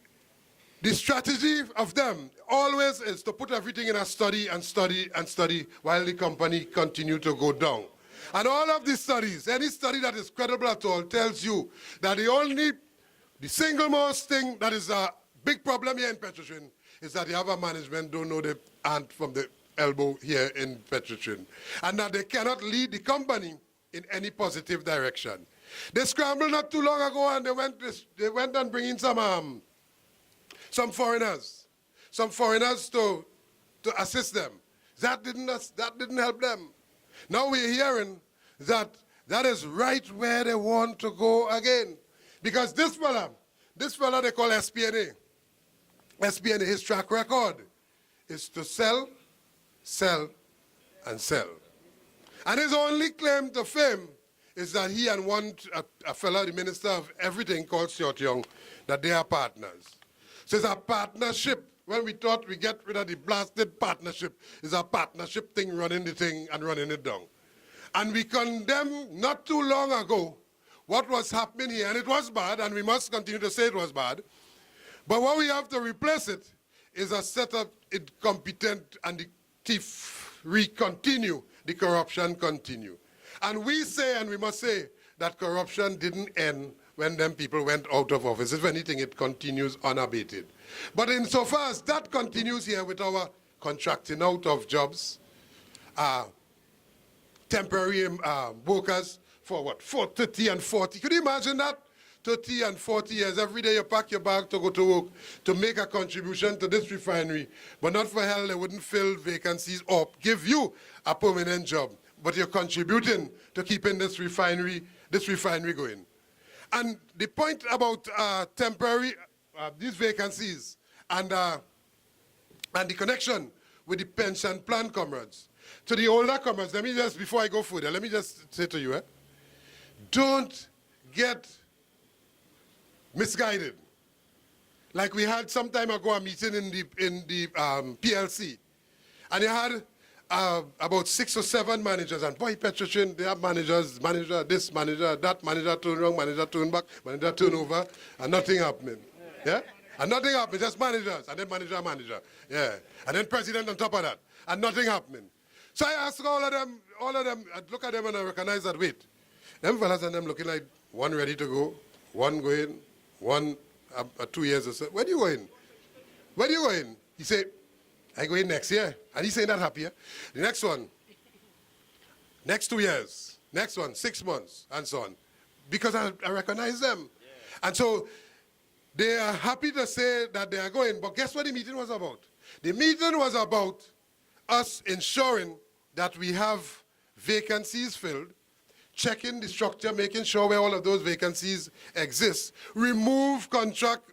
strategy of them always is to put everything in a study and study and study while the company continue to go down. And all of these studies, any study that is credible at all, tells you that the single most thing that is a big problem here in Petrotrin is that you have a management don't know the ant from the elbow here in Petrotrin, and that they cannot lead the company in any positive direction. They scrambled not too long ago, and they went and bring in some foreigners to assist them. That didn't help them. Now we're hearing that is right where they want to go again. Because this fella they call SPNA. SPNA, his track record is to sell, sell, and sell. And his only claim to fame is that he and a fellow, the minister of everything called Siot Young, that they are partners. So it's a partnership. When we thought we get rid of the blasted partnership, it's a partnership thing running the thing and running it down. And we condemned not too long ago what was happening here, and it was bad, and we must continue to say it was bad. But what we have to replace it is a set of incompetent, and the thievery continue, the corruption continue. And we say, and we must say, that corruption didn't end when them people went out of office. If anything, it continues unabated. But insofar as that continues here with our contracting out of jobs, temporary workers for what, 30 and 40. Could you imagine that? 30 and 40 years, every day you pack your bag to go to work to make a contribution to this refinery. But not for hell, they wouldn't fill vacancies or give you a permanent job. But you're contributing to keeping this refinery going. And the point about temporary, these vacancies and the connection with the pension plan, comrades. To the older comrades, let me just, before I go further, let me just say to you, don't get misguided. Like we had some time ago a meeting in the PLC, and you had about 6 or 7 managers, and boy, Petrochin, they have managers, manager this, manager that, manager turn wrong, manager turn back, manager turn over, and nothing happening. Yeah? And nothing happening, just managers, and then manager. Yeah. And then president on top of that, and nothing happening. So I asked all of them, I look at them and I recognize that, wait, them fellas and them looking like one ready to go, one going, one 2 years or so. Where do you going? Where do you going? He said, I go in next year. And he's saying that happier. The next one, next 2 years. Next one, 6 months, and so on. Because I recognize them. Yeah. And so they are happy to say that they are going. But guess what the meeting was about? The meeting was about us ensuring that we have vacancies filled, checking the structure, making sure where all of those vacancies exist, remove contract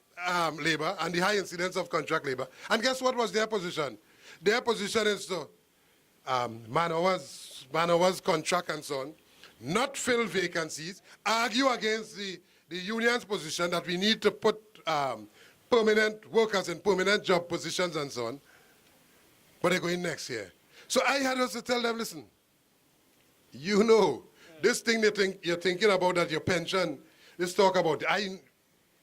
labor and the high incidence of contract labor. And guess what was their position? Their position is to man hours, contract and so on, not fill vacancies, argue against the union's position that we need to put permanent workers in permanent job positions and so on. But they're going next year. So I had also to tell them, listen, you know, this thing you're thinking about that your pension, let's talk about it.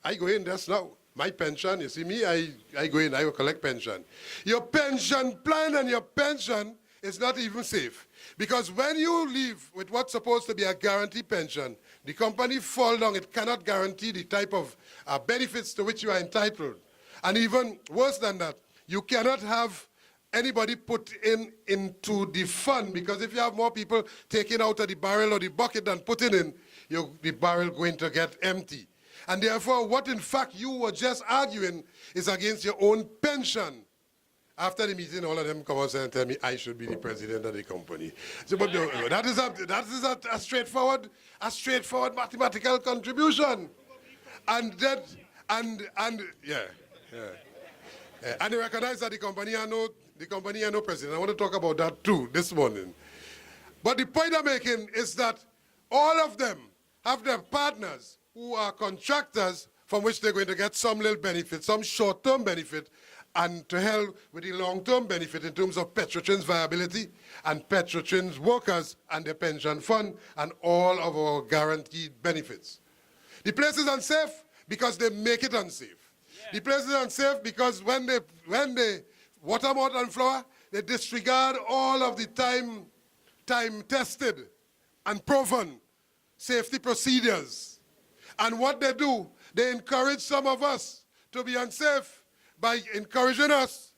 I go in, that's now my pension. You see me, I go in, I will collect pension. Your pension plan and your pension is not even safe. Because when you leave with what's supposed to be a guaranteed pension, the company fall down, it cannot guarantee the type of benefits to which you are entitled. And even worse than that, you cannot have anybody put into the fund, because if you have more people taking out of the barrel or the bucket than putting in, the barrel going to get empty. And therefore, what in fact you were just arguing is against your own pension. After the meeting, all of them come out and tell me I should be the president of the company. So, but that is a straightforward mathematical contribution. And that, and yeah. And they recognize that the company are no president. I want to talk about that too this morning. But the point I'm making is that all of them have their partners who are contractors from which they're going to get some little benefit, some short-term benefit, and to help with the long-term benefit in terms of Petrochin's viability and Petrochin's workers and their pension fund and all of our guaranteed benefits. The place is unsafe because they make it unsafe. The place is unsafe because when they water, mortar, and flour, they disregard all of the time-tested and proven safety procedures. And what they do, they encourage some of us to be unsafe by encouraging us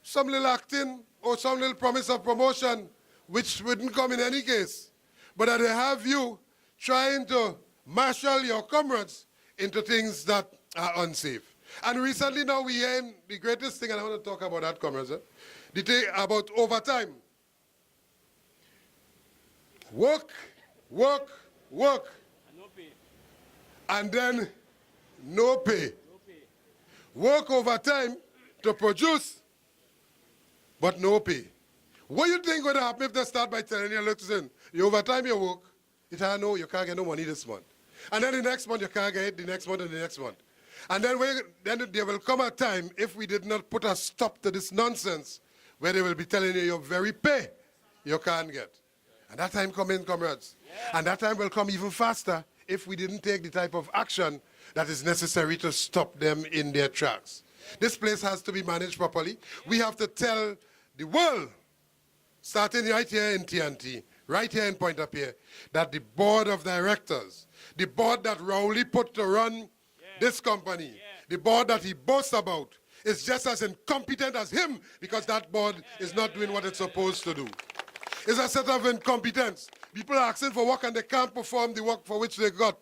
some little acting or some little promise of promotion, which wouldn't come in any case, but that they have you trying to marshal your comrades into things that are unsafe. And recently now we hear the greatest thing, and I want to talk about that, comrades, the thing about overtime. Work, and then no pay. Work overtime to produce, but no pay. What do you think would happen if they start by telling you, listen, you overtime your work, you can't get no money this month. And then the next month you can't get it, the next month and the next month. And then there will come a time, if we did not put a stop to this nonsense, where they will be telling you your very pay you can't get. And that time coming, comrades. Yeah. And that time will come even faster if we didn't take the type of action that is necessary to stop them in their tracks. This place has to be managed properly. We have to tell the world, starting right here in TNT, right here in Pointe, that the board of directors, the board that Rowley put to run this company, the board that he boasts about, is just as incompetent as him, because that board is not doing what it's supposed to do. is a set of incompetence. People are asking for work and they can't perform the work for which they got.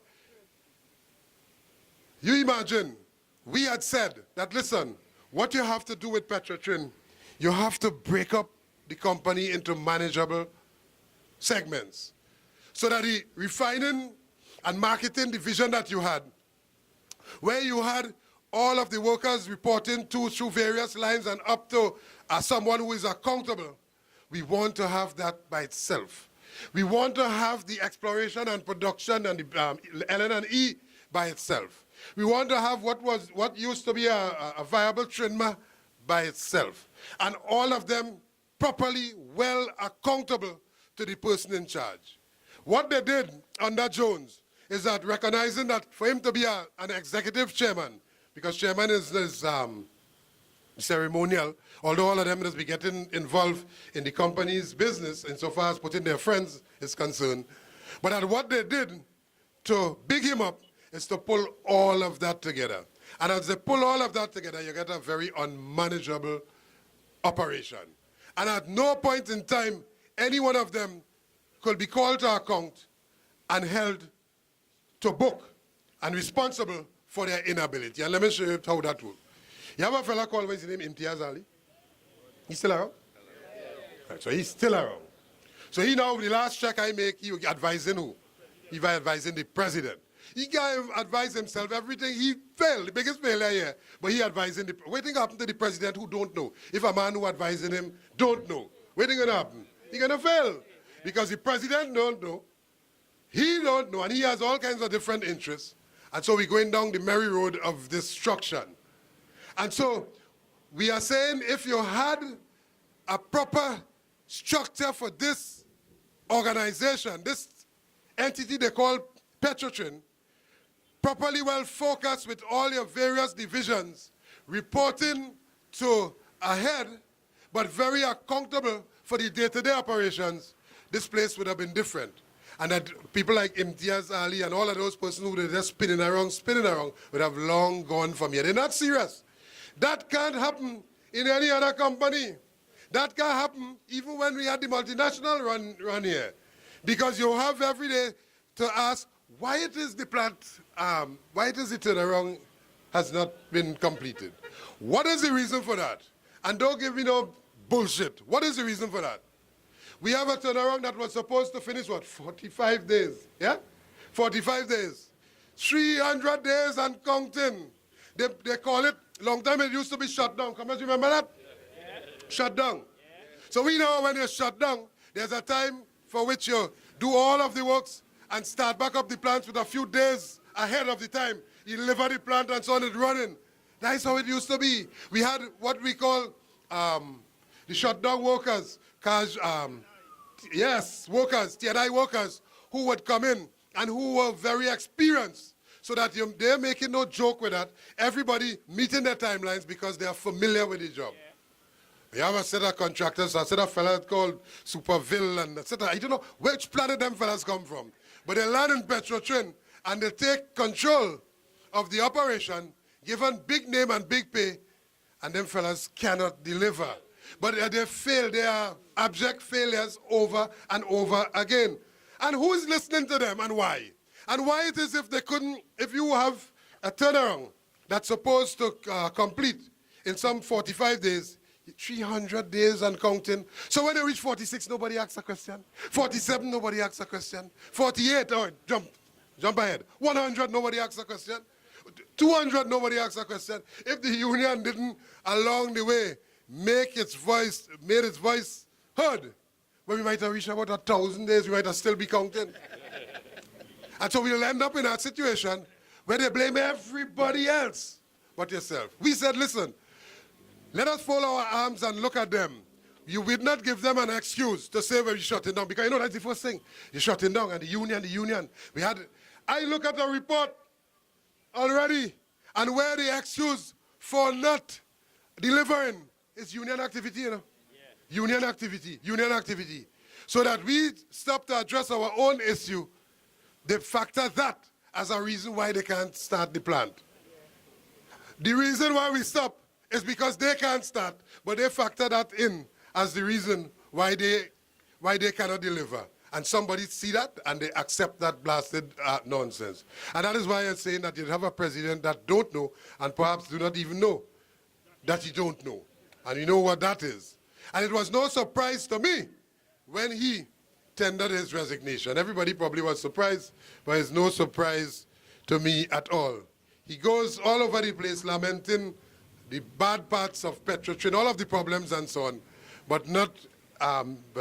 You imagine, we had said that, listen, what you have to do with Petrotrin, you have to break up the company into manageable segments so that the refining and marketing division that you had, where you had all of the workers reporting through various lines and up to someone who is accountable, we want to have that by itself. We want to have the exploration and production and the LN&E by itself. We want to have what used to be a viable trinma by itself. And all of them properly, well accountable to the person in charge. What they did under Jones is that recognizing that for him to be an executive chairman, because chairman is ceremonial, although all of them must be getting involved in the company's business insofar as putting their friends is concerned. But that what they did to big him up is to pull all of that together. And as they pull all of that together, you get a very unmanageable operation. And at no point in time, any one of them could be called to account and held to book and responsible for their inability. And let me show you how that works. You have a fella called, what's his name, Imtiaz Ali? He's still around? Right, so he's still around. So he now, the last check I make, he advising who? He was advising the president. He can't advise himself everything. He failed, the biggest failure here. But he advising the, what thing happened to the president who don't know? If a man who advising him don't know, what thing gonna happen? He gonna fail. Because the president don't know, he don't know, and he has all kinds of different interests. And so we're going down the merry road of destruction. And so we are saying if you had a proper structure for this organization, this entity they call Petrotrin, properly well focused with all your various divisions, reporting to a head, but very accountable for the day-to-day operations, this place would have been different. And that people like Imtiaz Ali and all of those persons who were just spinning around, would have long gone from here. They're not serious. That can't happen in any other company. That can't happen even when we had the multinational run here. Because you have every day to ask, why it is the plant, why it is the turnaround has not been completed? What is the reason for that? And don't give me no bullshit. What is the reason for that? We have a turnaround that was supposed to finish, what, 45 days, yeah? 45 days. 300 days and counting. They call it, long time it used to be shut down. Come on, you remember that? Yeah. Shut down. Yeah. So we know when you're shut down, there's a time for which you do all of the works and start back up the plants with a few days ahead of the time. You deliver the plant and so on, it's running. That's how it used to be. We had what we call the shutdown workers, workers, TNI workers, who would come in and who were very experienced, so that they're making no joke with that. Everybody meeting their timelines because they are familiar with the job. Yeah. We have a set of contractors, a set of fellas called Superville, and etc. I don't know which planet them fellas come from, but they land in Petrotrin and they take control of the operation, given big name and big pay, and them fellas cannot deliver. But they fail. They are abject failures over and over again. And who is listening to them and why? And why it is if you have a turnaround that's supposed to complete in some 45 days, 300 days and counting. So when they reach 46, nobody asks a question. 47, nobody asks a question. 48, oh, jump ahead. 100, nobody asks a question. 200, nobody asks a question. If the union didn't, along the way, made its voice heard, well, we might have reached about 1,000 days, we might have still be counting. And so we'll end up in a situation where they blame everybody else but yourself. We said, listen, let us fold our arms and look at them. You will not give them an excuse to say, well, you're shutting down, because you know that's the first thing. You're shutting down, and the union. I look at the report already, and where the excuse for not delivering is union activity, you know. Yeah. Union activity. So that we stop to address our own issue, they factor that as a reason why they can't start the plant. The reason why we stop is because they can't start, but they factor that in as the reason why why they cannot deliver. And somebody see that and they accept that blasted nonsense. And that is why I'm saying that you have a president that don't know and perhaps do not even know that you don't know. And you know what that is. And it was no surprise to me when he tendered his resignation. Everybody probably was surprised, but it's no surprise to me at all. He goes all over the place lamenting the bad parts of Petrotrin, all of the problems and so on, but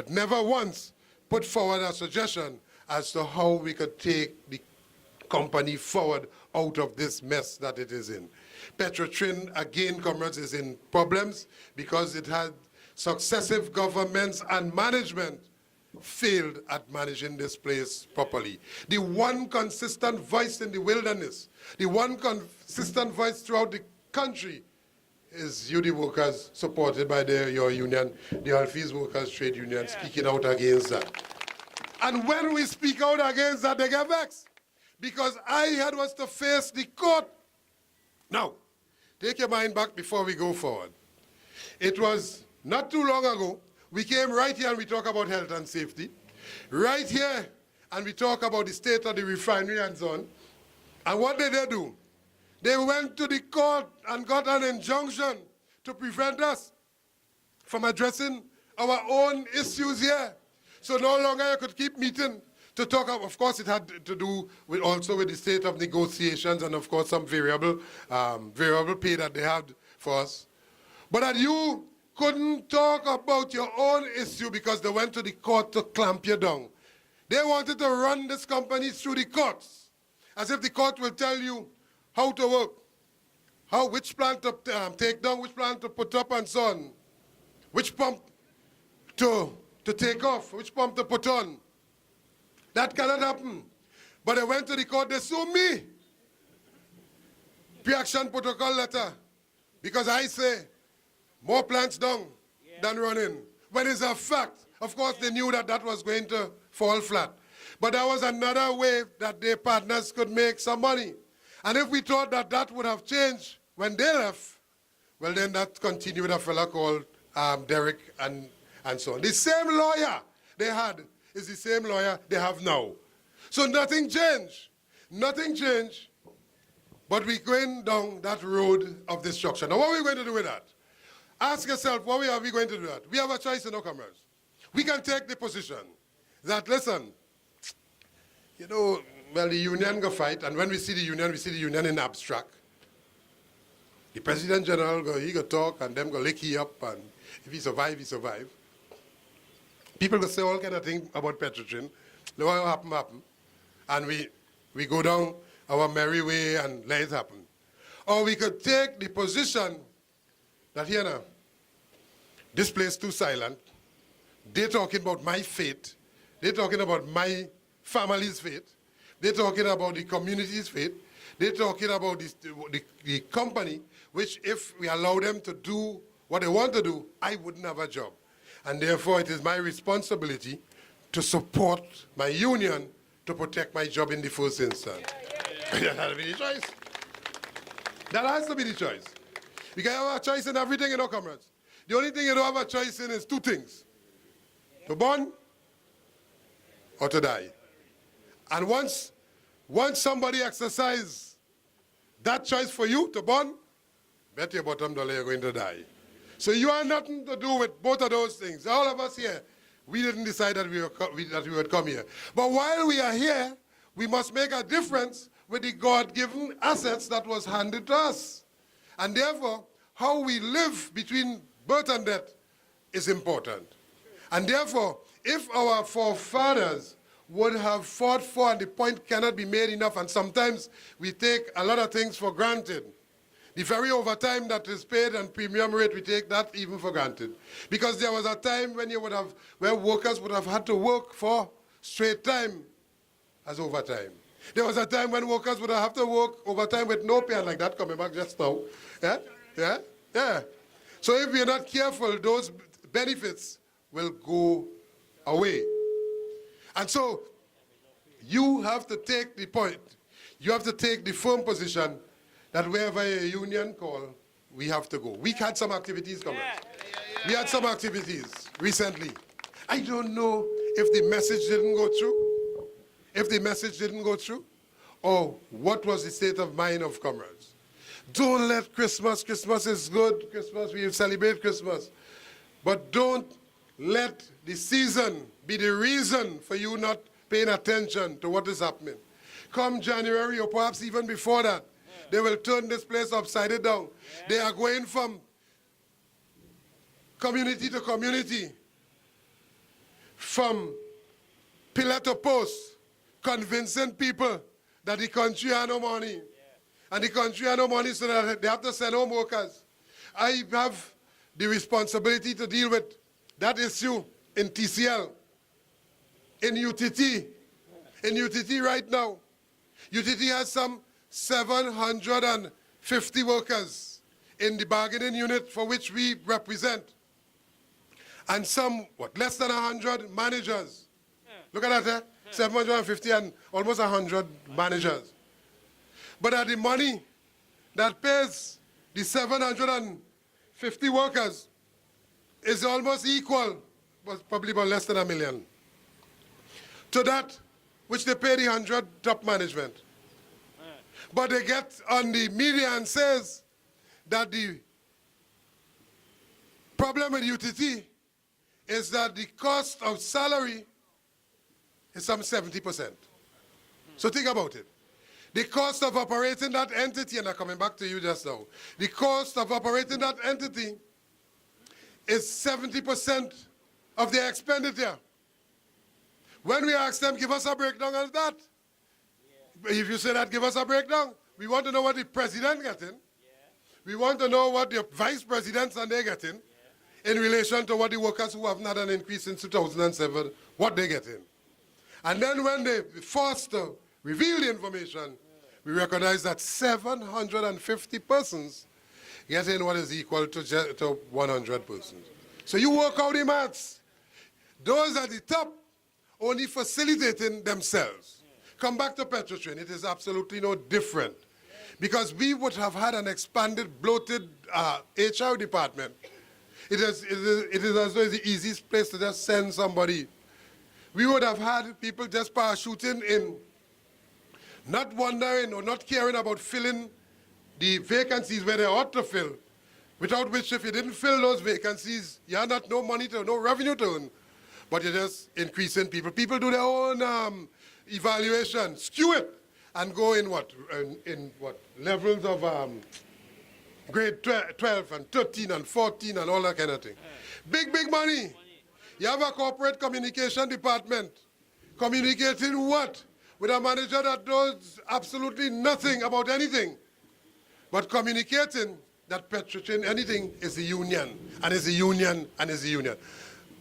never once put forward a suggestion as to how we could take the company forward out of this mess that it is in. Petrotrin, again, comrades, is in problems because it had successive governments and management failed at managing this place properly. The one consistent voice in the wilderness, the one consistent voice throughout the country is you, the workers, supported by your union, the Oilfields Workers Trade Union, speaking out against that. And when we speak out against that, they get vexed. Because I had was to face the court. Now, take your mind back before we go forward. It was not too long ago, we came right here and we talk about health and safety. Right here, and we talk about the state of the refinery and so on. And what did they do? They went to the court and got an injunction to prevent us from addressing our own issues here. So no longer you could keep meeting to talk of course, it had to do with also with the state of negotiations and of course some variable pay that they had for us. But that you couldn't talk about your own issue because they went to the court to clamp you down. They wanted to run this company through the courts, as if the court will tell you how to work, which plant to take down, which plant to put up and so on, which pump to take off, which pump to put on. That cannot happen. But they went to the court, they sued me. Pre-action protocol letter, because I say more plants down than running. When it's a fact, of course they knew that that was going to fall flat. But there was another way that their partners could make some money. And if we thought that that would have changed when they left, well then that continued with a fella called Derek and so on. The same lawyer they had is the same lawyer they have now. So nothing changed. Nothing changed, but we're going down that road of destruction. Now what are we going to do with that? Ask yourself, what are we going to do with that? We have a choice in our commerce. We can take the position that, listen, you know, well, the union go fight, and when we see the union in abstract. The President General, he go talk, and them go lick he up, and if he survive, he survive. People go say all kind of things about Petrotrin. Let what happen. And we go down our merry way and let it happen. Or we could take the position that here now, this place too silent. They're talking about my fate. They're talking about my family's fate. They're talking about the community's fate. They're talking about the company, which if we allow them to do what they want to do, I wouldn't have a job. And therefore, it is my responsibility to support my union to protect my job in the first instance. That has to be the choice. That has to be the choice. You can have a choice in everything, you know, comrades. The only thing you don't have a choice in is two things. To burn or to die. And once somebody exercises that choice for you to burn, bet your bottom dollar you're going to die. So you have nothing to do with both of those things. All of us here, we didn't decide that we would come here. But while we are here, we must make a difference with the God-given assets that was handed to us. And therefore, how we live between birth and death is important. And therefore, if our forefathers would have fought for, and the point cannot be made enough, and sometimes we take a lot of things for granted. The very overtime that is paid and premium rate, we take that even for granted. Because there was a time when where workers would have had to work for straight time as overtime. There was a time when workers would have to work overtime with no pay, like that coming back just now. Yeah. So if we're not careful, those benefits will go away. And so you have to take the point. You have to take the firm position that wherever a union call, we have to go. We had some activities coming. We had some activities recently. I don't know if the message didn't go through, or what was the state of mind of comrades. Don't let Christmas is good, Christmas, we celebrate Christmas, but don't let the season be the reason for you not paying attention to what is happening. Come January, or perhaps even before that, they will turn this place upside down. They are going from community to community, from pillar to post, convincing people that the country has no money. And the country has no money, so that they have to send home workers. I have the responsibility to deal with that issue in TCL, in UTT. In UTT right now, UTT has some 750 workers in the bargaining unit for which we represent. And some, less than 100 managers. Look at that, 750 and almost 100 managers. But the money that pays the 750 workers is almost equal, but probably about less than $1 million, to that which they pay the 100 top management. But they get on the media and says that the problem with UTT is that the cost of salary is some 70%. So think about it. The cost of operating that entity, and I'm coming back to you just now, the cost of operating that entity is 70% of their expenditure. When we ask them, give us a breakdown of that. If you say that, give us a breakdown. We want to know what the president getting. We want to know what the vice presidents and they getting in relation to what the workers who haven't had an increase since 2007, what they getting. And then when they forced to reveal the information, we recognize that 750 persons getting what is equal to 100 persons. So you work out the maths. Those at the top only facilitating themselves. Come back to Petrotrain, it is absolutely no different. Because we would have had an expanded, bloated HR department. It is as though it's the easiest place to just send somebody. We would have had people just parachuting in, not wondering or not caring about filling the vacancies where they ought to fill, without which if you didn't fill those vacancies, you had no money to, no revenue to earn. But you're just increasing people. People do their own evaluation, skew it, and go in what levels of grade 12 and 13 and 14 and all that kind of thing. Big money. You have a corporate communication department communicating what? With a manager that does absolutely nothing about anything, but communicating that Petrotrain anything is the union, and is the union, and is the union.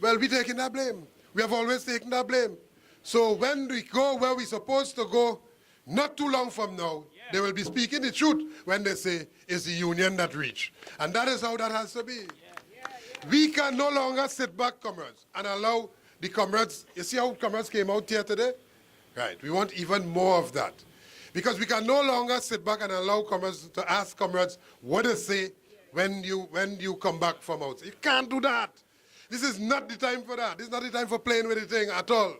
Well, we're taking that blame. We have always taken that blame. So when we go where we're supposed to go, not too long from now, they will be speaking the truth when they say it's the union that reach. And that is how that has to be. We can no longer sit back, comrades, and allow the comrades, you see how comrades came out here today? Right, we want even more of that. Because we can no longer sit back and allow comrades to ask comrades what they say when you come back from outside. You can't do that. This is not the time for that. This is not the time for playing with the thing at all.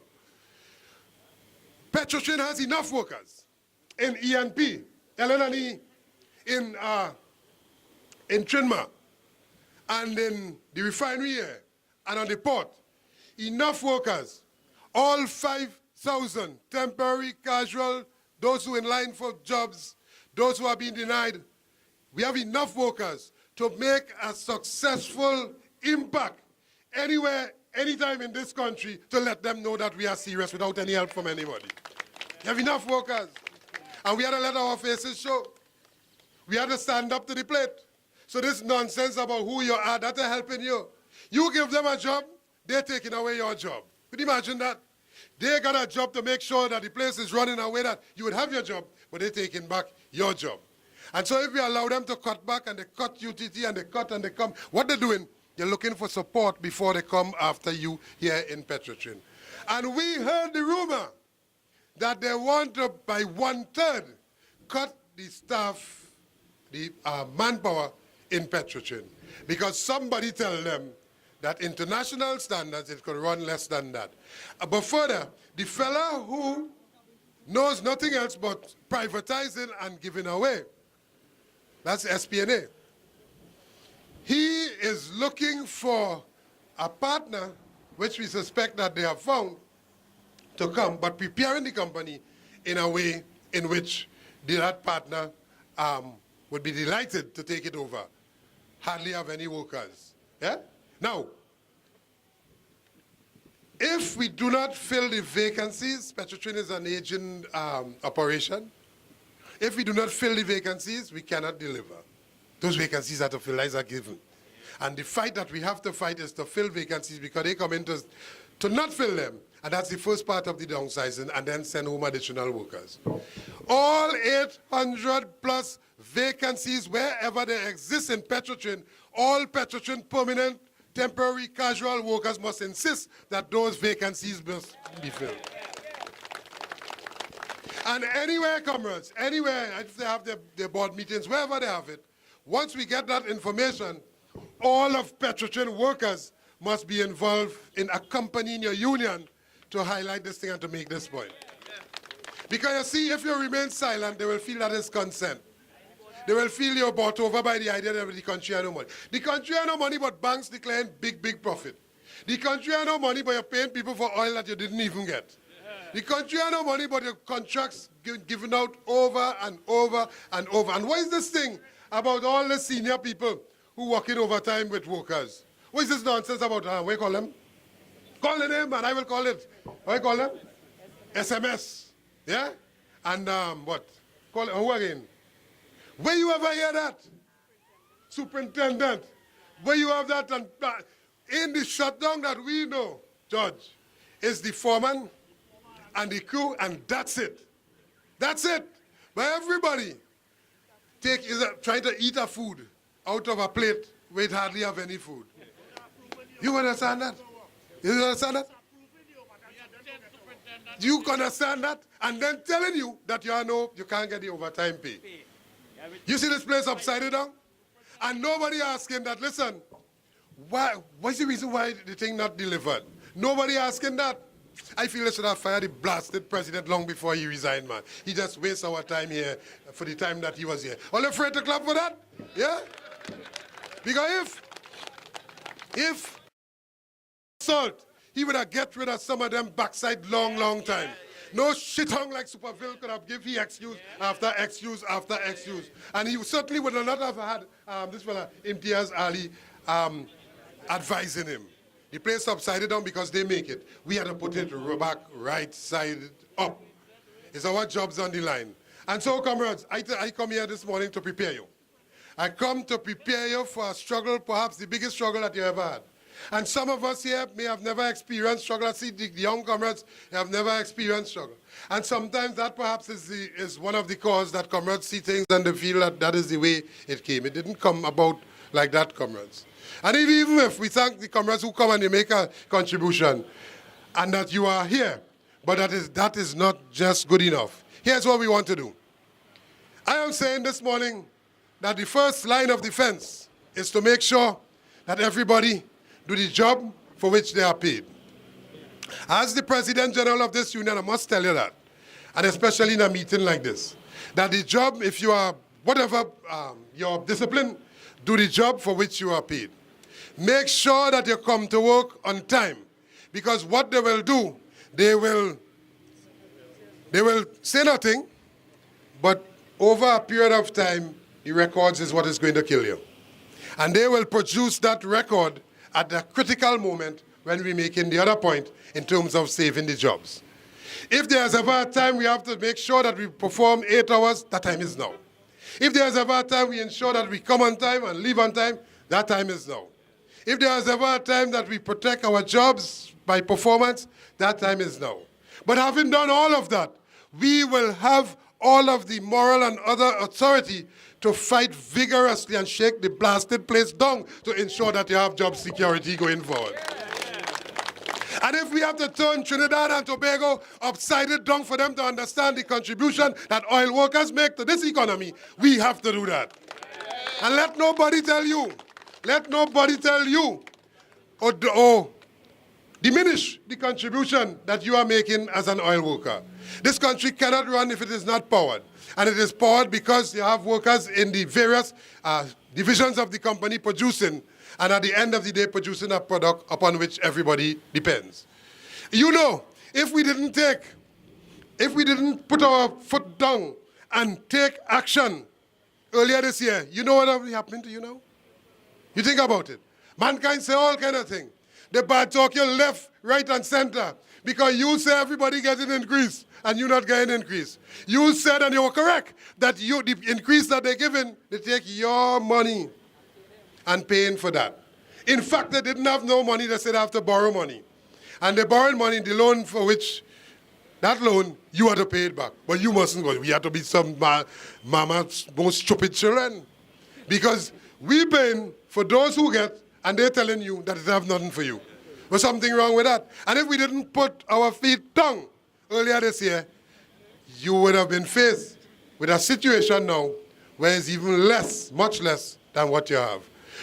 Petrotrain has enough workers in E&P, LNE, in Trinma, and in the refinery here, and on the port. Enough workers. All 5,000 temporary, casual, those who are in line for jobs, those who are being denied. We have enough workers to make a successful impact anywhere, anytime in this country to let them know that we are serious without any help from anybody. We have enough workers. And we had to let our faces show. We had to stand up to the plate. So this nonsense about who you are, that's helping you. You give them a job, they're taking away your job. Could you imagine that? They got a job to make sure that the place is running in a way that you would have your job, but they're taking back your job. And so if we allow them to cut back and they cut UTT and they cut and they come, what they're doing, they're looking for support before they come after you here in Petrotrain. And we heard the rumor that they want to, by 1/3, cut the staff, the manpower in Petrotrain. Because somebody tell them that international standards, it could run less than that. But further, the fella who knows nothing else but privatizing and giving away, that's SPNA. He is looking for a partner, which we suspect that they have found, to come, but preparing the company in a way in which that partner would be delighted to take it over. Hardly have any workers. Yeah? Now, if we do not fill the vacancies, Petrotrin is an aging operation. If we do not fill the vacancies, we cannot deliver. Those vacancies are to fill, as are given. And the fight that we have to fight is to fill vacancies because they come in to not fill them. And that's the first part of the downsizing, and then send home additional workers. All 800 plus vacancies wherever they exist in Petrotrin, all Petrotrin permanent, temporary, casual workers must insist that those vacancies must be filled. And anywhere, comrades, anywhere, if they have their board meetings, wherever they have it, once we get that information, all of Petrotrin workers must be involved in accompanying your union to highlight this thing and to make this point. Because you see, if you remain silent, they will feel that it's consent. They will feel you're bought over by the idea that the country has no money. The country has no money, but banks declaring big, big profit. The country has no money, but you're paying people for oil that you didn't even get. The country has no money, but your contracts given out over and over and over. And what is this thing about all the senior people who work in overtime with workers? What is this nonsense about, what do you call them? Call the name and I will call it, what do you call them? SMS, yeah? And what? Call it, who again? Where you ever hear that? Superintendent. Where you have that? And, in the shutdown that we know, Judge, is the foreman and the crew, and that's it. That's it. But everybody is trying to eat a food out of a plate where it hardly have any food. You understand that? You understand that? You understand that? And then telling you that you can't get the overtime pay. You see this place upside down? And nobody asking that, listen, what's the reason why the thing not delivered? Nobody asking that. I feel they should have fired the blasted president long before he resigned, man. He just wastes our time here for the time that he was here. All afraid to clap for that? Yeah? Because if salt, he would have get rid of some of them backside long time. No shit hung like Superville could have given excuse after excuse after excuse. And he certainly would not have had this fella, Imtiaz Ali, advising him. The place upside down because they make it. We had to put it back right side up. It's our jobs on the line. And so, comrades, I come here this morning to prepare you. I come to prepare you for a struggle, perhaps the biggest struggle that you ever had. And some of us here may have never experienced struggle. I see the young comrades have never experienced struggle. And sometimes that perhaps is one of the causes that comrades see things and they feel that that is the way it came. It didn't come about like that, comrades. And even if we thank the comrades who come and they make a contribution and that you are here, but that is not just good enough. Here's what we want to do. I am saying this morning that the first line of defense is to make sure that everybody do the job for which they are paid. As the President General of this union, I must tell you that, and especially in a meeting like this, that the job, if you are, whatever your discipline, do the job for which you are paid. Make sure that you come to work on time, because what they will do, they will say nothing, but over a period of time, the records is what is going to kill you. And they will produce that record at the critical moment when we're making the other point in terms of saving the jobs. If there's ever a time we have to make sure that we perform 8 hours, that time is now. If there's ever a time we ensure that we come on time and leave on time, that time is now. If there's ever a time that we protect our jobs by performance, that time is now. But having done all of that, we will have all of the moral and other authority to fight vigorously and shake the blasted place down to ensure that you have job security going forward. And if we have to turn Trinidad and Tobago upside down for them to understand the contribution that oil workers make to this economy, we have to do that. And let nobody tell you or diminish the contribution that you are making as an oil worker. This country cannot run if it is not powered. And it is powered because you have workers in the various divisions of the company producing, and at the end of the day producing a product upon which everybody depends. You know, if we didn't put our foot down and take action earlier this year, you know what will be happening to you now? You think about it. Mankind say all kind of things. They bad talk you left, right, and center because you say everybody getting increase and you not getting increase. You said, and you were correct, that the increase that they're giving, they take your money and paying for that. In fact, they didn't have no money. They said they have to borrow money. And they borrowed money, the loan for which, that loan, you had to pay it back. But you mustn't go. We have to be some mama's most stupid children. Because we paying for those who get, and they're telling you that they have nothing for you. There's something wrong with that. And if we didn't put our feet down earlier this year, you would have been faced with a situation now where it's even less, much less than what you have.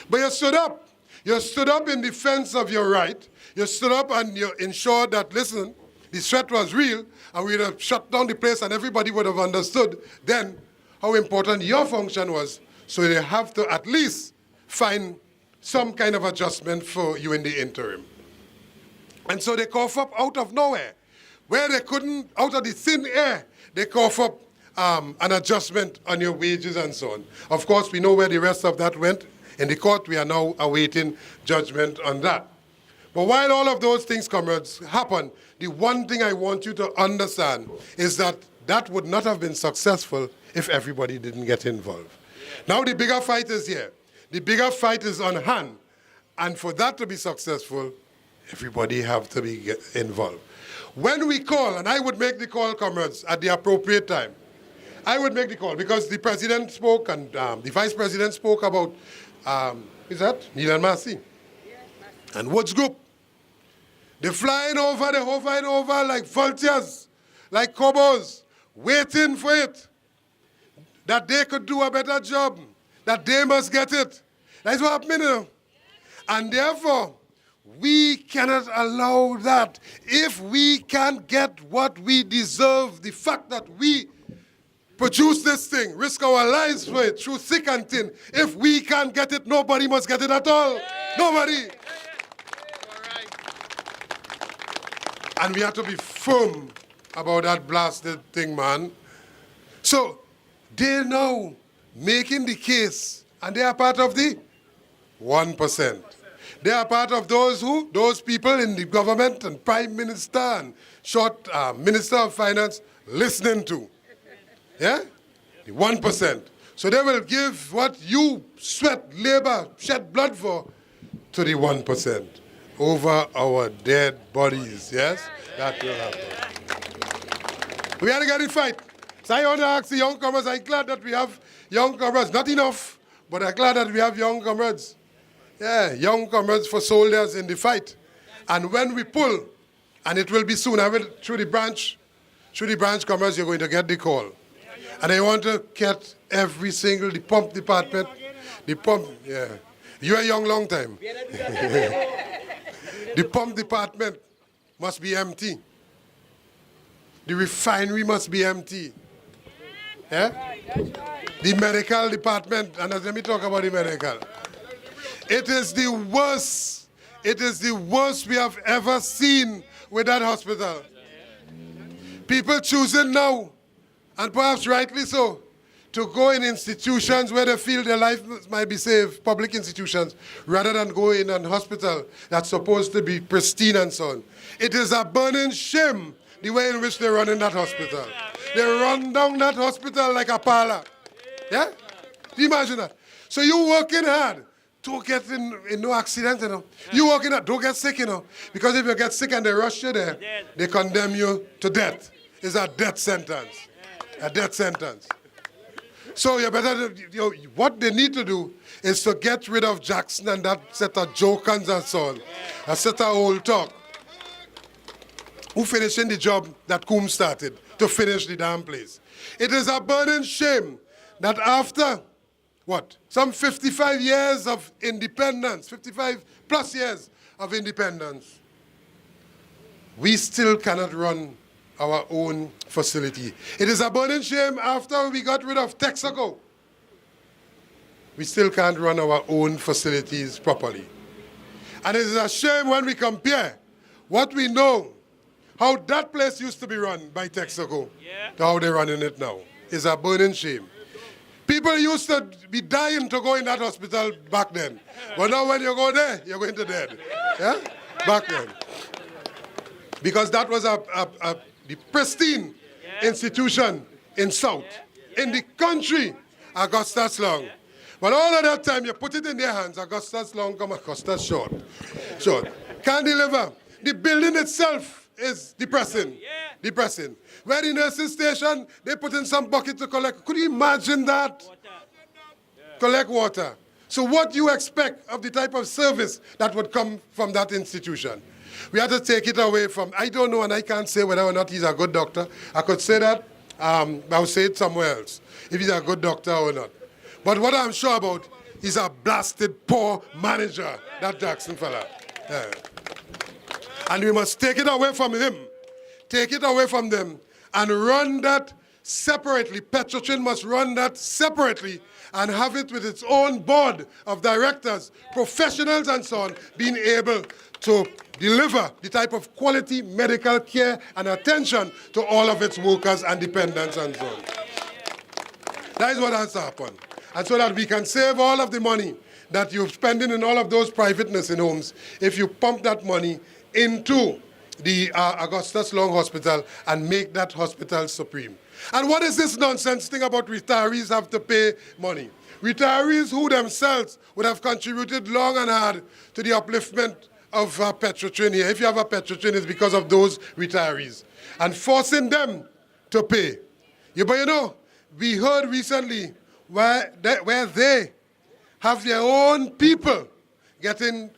But you stood up. You stood up in defense of your right. You stood up and you ensured that, listen, the threat was real, and we would have shut down the place and everybody would have understood then how important your function was. So they have to at least find some kind of adjustment for you in the interim. And so they cough up out of nowhere. Where they couldn't, out of the thin air, they cough up an adjustment on your wages and so on. Of course, we know where the rest of that went. In the court, we are now awaiting judgment on that. But while all of those things, comrades, happen, the one thing I want you to understand is that that would not have been successful if everybody didn't get involved. Now the bigger fight is here. The bigger fight is on hand. And for that to be successful, everybody have to be involved. When we call, and I would make the call, comrades, at the appropriate time, I would make the call because the president spoke and the vice president spoke about, is that Neil and Massey? And Woods Group. They're flying over, they're hovering over like vultures, like cobos, waiting for it. That they could do a better job, that they must get it. That's what happened, you know. And therefore, we cannot allow that. If we can't get what we deserve, the fact that we produce this thing, risk our lives for it, through thick and thin, if we can't get it, nobody must get it at all. Nobody. And we have to be firm about that blasted thing, man. So, they're now making the case, and they are part of the 1%. They are part of those people in the government and Prime Minister and Minister of Finance listening to. Yeah? The 1%. So they will give what you sweat, labor, shed blood for to the 1% over our dead bodies. Yes? That will happen. We have to get in fight. So I want to ask the young comrades, I'm glad that we have young comrades. Not enough, but I'm glad that we have young comrades. Yeah, young comrades for soldiers in the fight. And when we pull, and it will be soon, I will, through the branch comrades, you're going to get the call. And I want to get every single, the pump department, yeah. You're young long time. The pump department must be empty. The refinery must be empty. Yeah? The medical department, and let me talk about the medical. It is the worst. It is the worst we have ever seen with that hospital. People choosing now, and perhaps rightly so, to go in institutions where they feel their life might be saved, public institutions, rather than go in a hospital that's supposed to be pristine and so on. It is a burning shame the way in which they run in that hospital. They run down that hospital like a parlor. Yeah? Do you imagine that? So you working hard. Don't get in no accident, you know. You working hard, don't get sick, you know. Because if you get sick and they rush you there, they condemn you to death. It's a death sentence. A death sentence. So you better, what they need to do is to get rid of Jackson and that set of jokers and so on. A set of old talk. Who finishing the job that Coombe started to finish the damn place. It is a burning shame that after some 55 years of independence, 55 plus years of independence, we still cannot run our own facility. It is a burning shame after we got rid of Texaco, we still can't run our own facilities properly. And it is a shame when we compare what we know, how that place used to be run by Texaco, to how they're running it now. It's a burning shame. People used to be dying to go in that hospital back then. But now when you go there, you're going to dead. Yeah? Back then. Because that was the pristine institution in South. In the country, Augustus Long. But all of that time, you put it in their hands, Augustus Long come Augustus short. Short. Can't deliver. The building itself is depressing. Depressing. Where the nursing station, they put in some bucket to collect. Could you imagine that? Collect water. So what do you expect of the type of service that would come from that institution? We have to take it away from, I don't know, and I can't say whether or not he's a good doctor. I could say that, but I'll say it somewhere else, if he's a good doctor or not. But what I'm sure about, he's a blasted poor manager, that Jackson fella. Yeah. And we must take it away from him, take it away from them, and run that separately. Petrotrin must run that separately and have it with its own board of directors, professionals and so on, being able to deliver the type of quality medical care and attention to all of its workers and dependents and so on. That is what has to happen. And so that we can save all of the money that you're spending in all of those private nursing homes, if you pump that money into the Augustus Long Hospital and make that hospital supreme. And what is this nonsense thing about retirees have to pay money? Retirees who themselves would have contributed long and hard to the upliftment of Petrotrin here. If you have a Petrotrin, it's because of those retirees. And forcing them to pay. But you know, we heard recently where they have their own people getting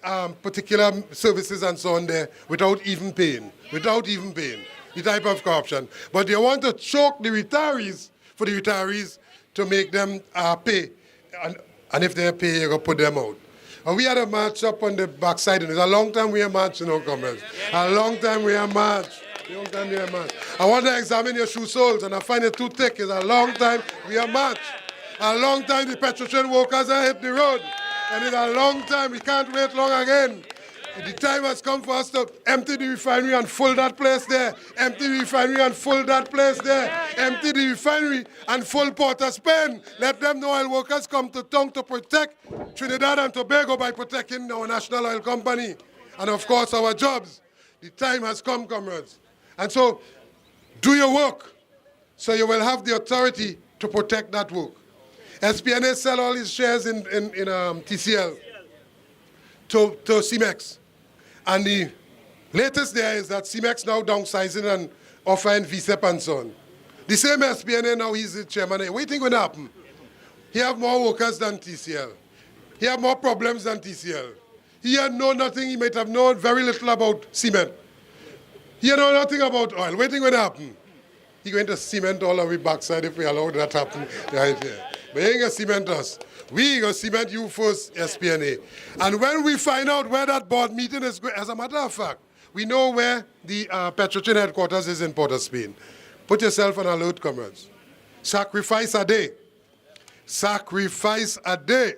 particular services and so on there without even paying. The type of corruption. But they want to choke the retirees for the retirees to make them pay. And if they pay, you're going to put them out. And we had a march up on the backside, and it's a long time we are marching, no comments. A long time we are march. I want to examine your shoe soles, and I find it too thick. It's a long time we are march. A long time the Petrotrin workers are hit the road. And it's a long time, we can't wait long again. The time has come for us to empty the refinery and full that place there. Empty the refinery and full that place there. Empty the refinery and full Port of Spain. Let them know oil workers come to town to protect Trinidad and Tobago by protecting our national oil company. And of course our jobs. The time has come, comrades. And so, do your work so you will have the authority to protect that work. SPNA sell all his shares in TCL to CEMEX. And the latest there is that CEMEX now downsizing and offering VSEP and so on. The same SPNA now, he's the chairman. What do you think will happen? He have more workers than TCL. He have more problems than TCL. He had known nothing. He might have known very little about cement. He had known nothing about oil. What do you think will happen? He's going to cement all our backside if we allow that to happen right here. But he ain't going to cement us. We going to cement you first, SPNA. And when we find out where that board meeting is going, as a matter of fact, we know where the Petrotrin headquarters is in Port of Spain. Put yourself on alert, comrades. Sacrifice a day. Sacrifice a day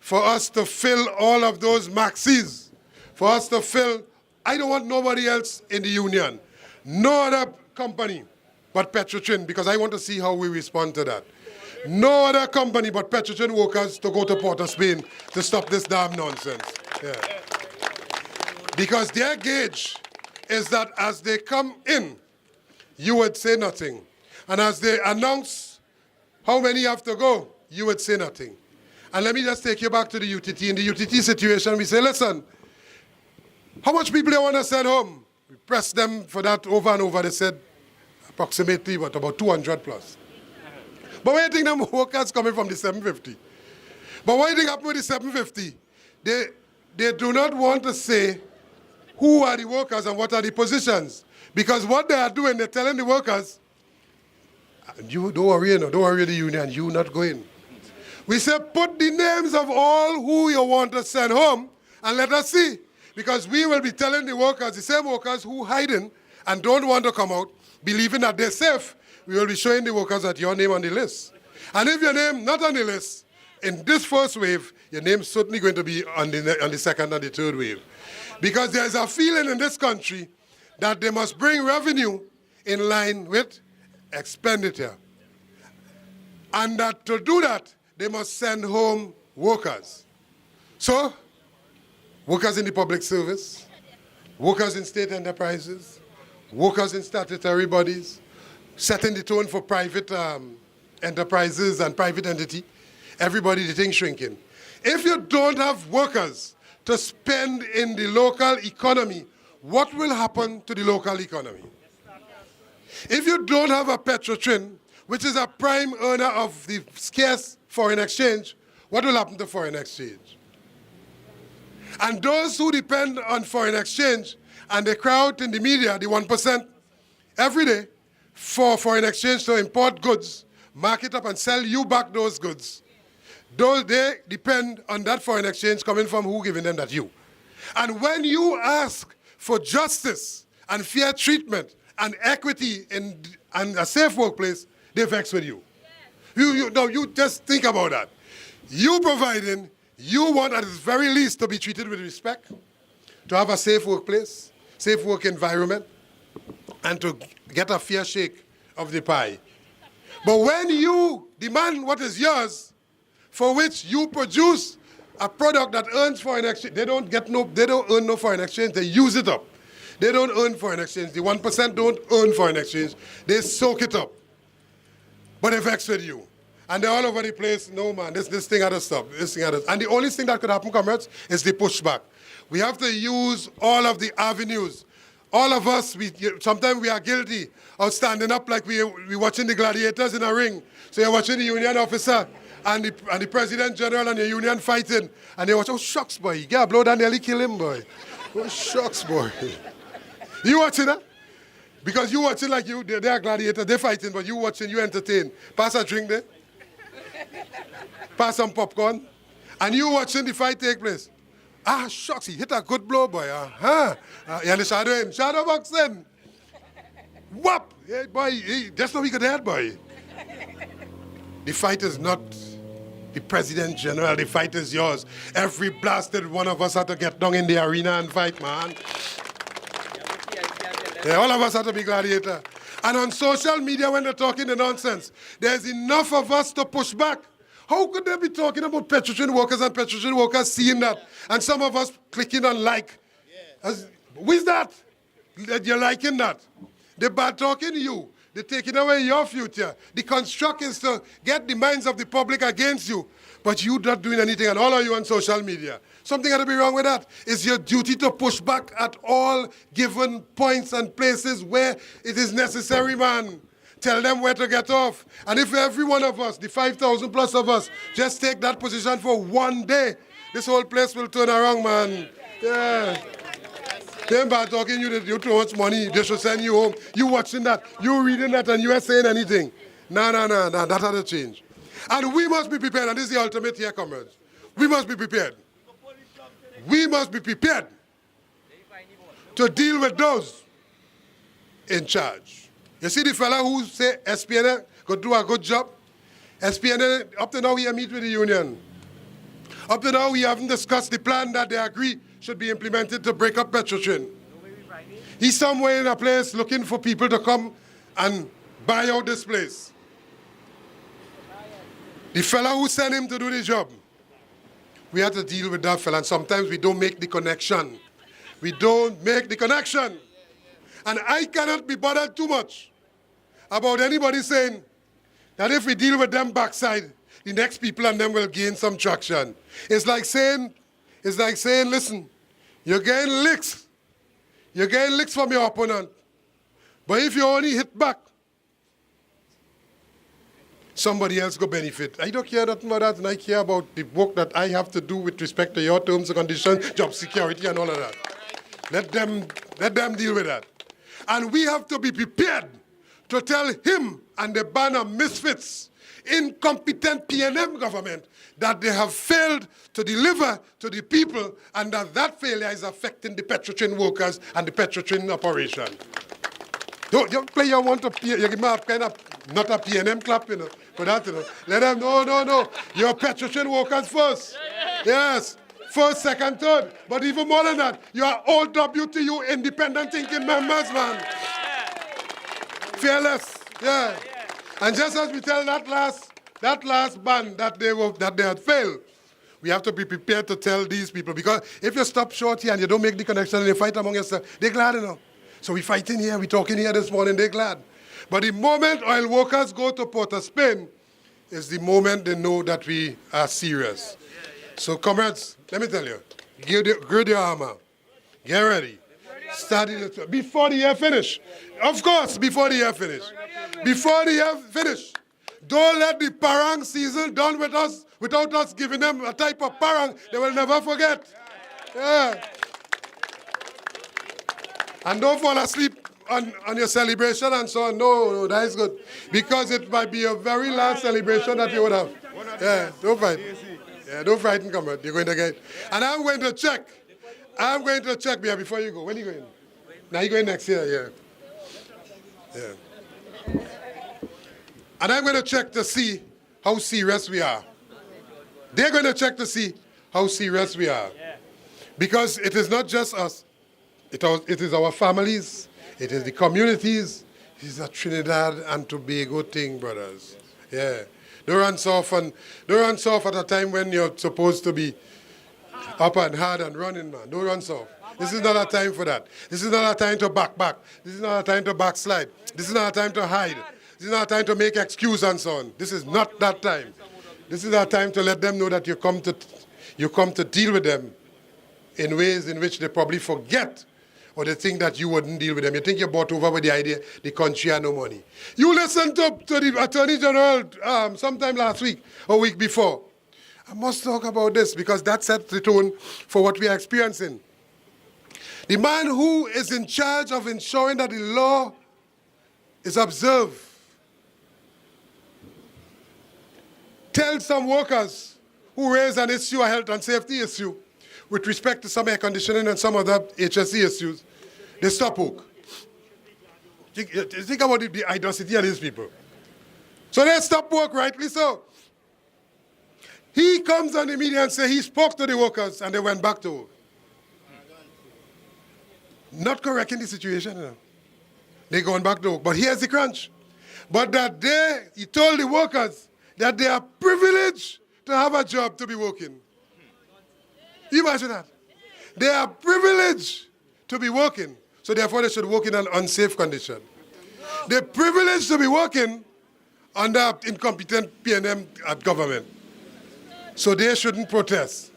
for us to fill all of those maxis. For us to fill, I don't want nobody else in the union. No other company but Petrotrin, because I want to see how we respond to that. No other company but Petrotrin workers to go to Port of Spain to stop this damn nonsense. Yeah. Because their gauge is that as they come in, you would say nothing. And as they announce how many have to go, you would say nothing. And let me just take you back to the UTT. In the UTT situation, we say, listen, how much people do you want to send home? We pressed them for that over and over. They said approximately, what, about 200 plus. But where do you think them workers coming from the 750? But what do you think happened with the 750? They do not want to say who are the workers and what are the positions. Because what they are doing, they're telling the workers, you don't worry, don't worry the union, you not going. We say put the names of all who you want to send home and let us see. Because we will be telling the workers, the same workers who hiding and don't want to come out, believing that they're safe, we will be showing the workers that your name on the list. And if your name not on the list, in this first wave, your name's certainly going to be on the second and the third wave. Because there's a feeling in this country that they must bring revenue in line with expenditure. And that to do that, they must send home workers. So, workers in the public service, workers in state enterprises, workers in statutory bodies, setting the tone for private enterprises and private entity, everybody, the thing shrinking. If you don't have workers to spend in the local economy, what will happen to the local economy? If you don't have a Petrotrin, which is a prime earner of the scarce foreign exchange, what will happen to foreign exchange? And those who depend on foreign exchange, and they cry out in the media, the 1%, every day, for foreign exchange to import goods, mark it up and sell you back those goods. They depend on that foreign exchange coming from who giving them that you. And when you ask for justice and fair treatment and equity and a safe workplace, they vex with you. You just think about that. You providing, you want at the very least to be treated with respect, to have a safe workplace, safe work environment, and to get a fair shake of the pie. But when you demand what is yours, for which you produce a product that earns foreign exchange, they don't earn no foreign exchange, they use it up. They don't earn foreign exchange. The 1% don't earn foreign exchange, they soak it up. But they vex with you. And they're all over the place. No, man, this thing had to stop. This thing had to. And the only thing that could happen, comrades, is the pushback. We have to use all of the avenues. All of us, sometimes we are guilty of standing up like we're watching the gladiators in a ring. So you're watching the union officer and the president general and the union fighting. And they watch, oh, shucks, boy. You gotta blow down, nearly kill him, boy. Oh, shucks, boy. You watching that? Because you watching like they're gladiators, they're fighting, but you watching, you entertain. Pass a drink there. Pass some popcorn. And you watching the fight take place. Ah, shucks, he hit a good blow, boy. You understand him? Shadow boxing. Whop! Hey, boy, that's not we could head, boy. The fight is not the president general. The fight is yours. Every blasted one of us had to get down in the arena and fight, man. Yeah, all of us have to be gladiator. And on social media, when they're talking the nonsense, there's enough of us to push back. How could they be talking about Petrotrin workers and Petrotrin workers seeing that? And some of us clicking on like. Who is that? That you're liking that? They're bad talking to you. They're taking away your future. The construct is to get the minds of the public against you. But you're not doing anything, and all of you on social media. Something got to be wrong with that. It's your duty to push back at all given points and places where it is necessary, man. Tell them where to get off. And if every one of us, the 5,000 plus of us, just take that position for one day, this whole place will turn around, man. Yeah. Them bad talking you too much money, they should send you home. You watching that, you reading that, and you ain't saying anything. No, that had to change. And we must be prepared, and this is the ultimate here, comrades. We must be prepared. We must be prepared to deal with those in charge. You see the fella who say SPNA could do a good job? SPNA, up to now we meet with the union. Up to now we haven't discussed the plan that they agree should be implemented to break up Petrotrin. He's somewhere in a place looking for people to come and buy out this place. The fella who sent him to do the job, we have to deal with that fella, and sometimes we don't make the connection. We don't make the connection. And I cannot be bothered too much about anybody saying that if we deal with them backside, the next people and them will gain some traction. It's like saying, listen, you're getting licks. You're getting licks from your opponent. But if you only hit back, somebody else go benefit. I don't care nothing about that, and I care about the work that I have to do with respect to your terms and conditions, job security and all of that. Let them deal with that. And we have to be prepared to tell him and the band of misfits incompetent PNM government that they have failed to deliver to the people, and that failure is affecting the Petrotrin workers and the Petrotrin operation. Don't play your want to you give me a kind of not a PNM clap, you know, for that, you know. Let them no. Your Petrotrin workers first. Yes. First, second, third. But even more than that, you are all WTU independent thinking members, man. Fearless. Yeah. And just as we tell that last band that they had failed, we have to be prepared to tell these people, because if you stop short here and you don't make the connection and you fight among yourselves, they're glad, you know. So we're fighting here, we're talking here this morning, they're glad. But the moment oil workers go to Port of Spain is the moment they know that we are serious. So comrades, let me tell you, gird your armor, get ready, start it before the year finish. Of course, before the year finish. Before the year finish. Don't let the parang season done with us without us giving them a type of parang they will never forget. Yeah. And don't fall asleep on your celebration and so on. No, that is good. Because it might be your very last celebration that you would have. Yeah, don't fight. Yeah, don't frighten, comrade. You're going to get. And I'm going to check. Pierre, before you go. When are you going? Now you're going next year, yeah. And I'm going to check to see how serious we are. They're going to check to see how serious we are. Because it is not just us. It is our families. It is the communities. It is a Trinidad and Tobago thing, brothers. Yeah. Don't run soft at a time when you're supposed to be up and hard and running, man. Don't run soft. This is not a time for that. This is not a time to back. This is not a time to backslide. This is not a time to hide. This is not a time to make excuse and so on. This is not that time. This is our time to let them know that you come to deal with them in ways in which they probably forget, or they think that you wouldn't deal with them. You think you're bought over with the idea the country had no money. You listened to the Attorney General sometime last week or week before. I must talk about this because that sets the tone for what we are experiencing. The man who is in charge of ensuring that the law is observed tells some workers who raise an issue, a health and safety issue, with respect to some air conditioning and some other HSE issues, they stop work. Think about the audacity of these people. So they stop work, rightly so. He comes on the media and says he spoke to the workers and they went back to work. Not correcting the situation, you know. They're going back to work. But here's the crunch. But that day, he told the workers that they are privileged to have a job to be working. You imagine that? They are privileged to be working, so therefore they should work in an unsafe condition. They're privileged to be working under incompetent PNM government, so they shouldn't protest.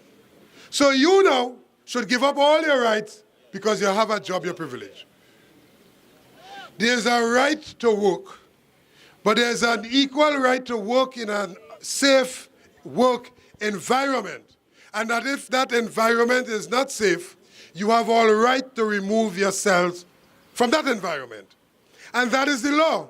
So you now should give up all your rights because you have a job, you're privileged. There's a right to work, but there's an equal right to work in a safe work environment. And that if that environment is not safe, you have all right to remove yourselves from that environment. And that is the law.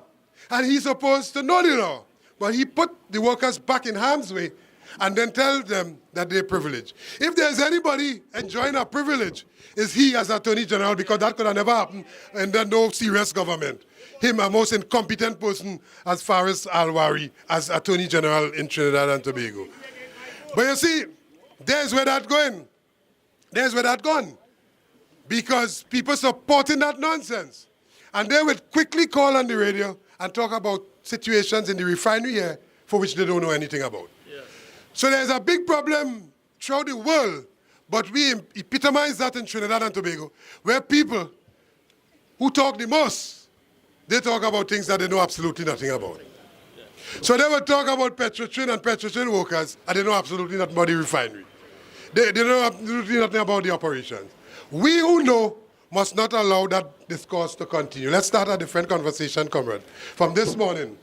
And he's supposed to know the law. But he put the workers back in harm's way and then tell them that they're privileged. If there's anybody enjoying a privilege, it's he as Attorney General, because that could have never happened under no serious government. Him, a most incompetent person as far as Alwari, as Attorney General in Trinidad and Tobago. But you see, there's where that's going. There's where that's gone. Because people supporting that nonsense. And they would quickly call on the radio and talk about situations in the refinery here for which they don't know anything about. Yeah. So there's a big problem throughout the world, but we epitomize that in Trinidad and Tobago, where people who talk the most, they talk about things that they know absolutely nothing about. So they will talk about Petrotrin and Petrotrin workers, and they know absolutely nothing about the refinery. They know absolutely nothing about the operations. We who know must not allow that discourse to continue. Let's start a different conversation, comrade. From this morning,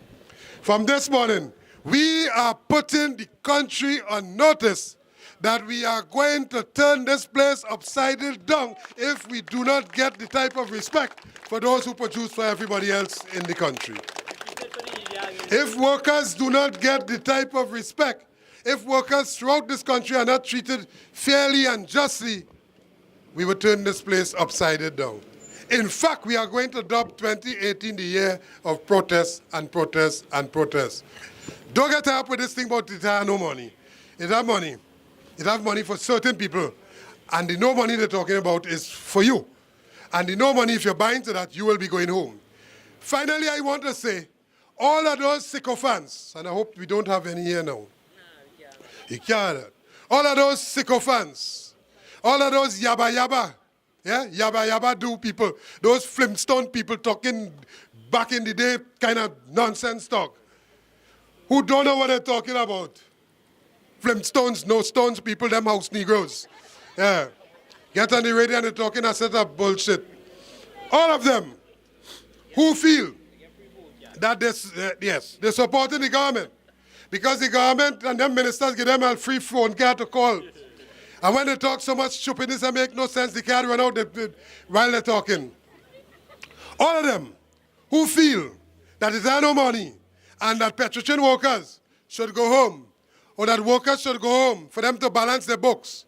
we are putting the country on notice that we are going to turn this place upside down if we do not get the type of respect for those who produce for everybody else in the country. If workers do not get the type of respect, if workers throughout this country are not treated fairly and justly, we will turn this place upside down. In fact, we are going to adopt 2018 the year of protests and protests and protests. Don't get up with this thing about it has no money. It has money. It has money for certain people. And the no money they're talking about is for you. And the no money, if you're buying to that, you will be going home. Finally, I want to say, all of those sycophants, and I hope we don't have any here now. You can't. All of those sycophants, all of those yabba yabba, yeah, yabba yabba do people, those Flintstone people talking back in the day kind of nonsense talk, who don't know what they're talking about. Flintstones, no stones people, them house Negroes. Yeah. Get on the radio and they're talking a set of bullshit. All of them who feel that they're supporting the government because the government and them ministers give them a free phone card to call. And when they talk so much stupidness and make no sense, they can't run out while they're talking. All of them who feel that there's no money and that petroleum workers should go home, or that workers should go home for them to balance their books,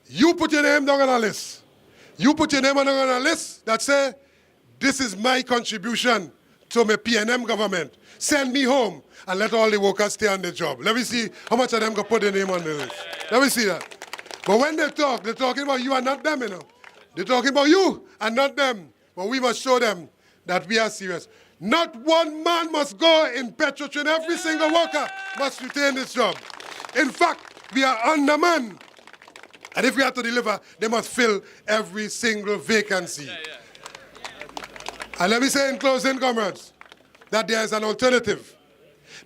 you put your name down on a list. You put your name on a list that say, this is my contribution to my PNM government. Send me home and let all the workers stay on the job. Let me see how much of them can put their name on the list. Let me see that. But when they talk, they're talking about you and not them, you know. They're talking about you and not them. But we must show them that we are serious. Not one man must go in Petrotrin. Every single worker must retain this job. In fact, we are undermanned. And if we have to deliver, they must fill every single vacancy. And let me say in closing, comrades, that there is an alternative.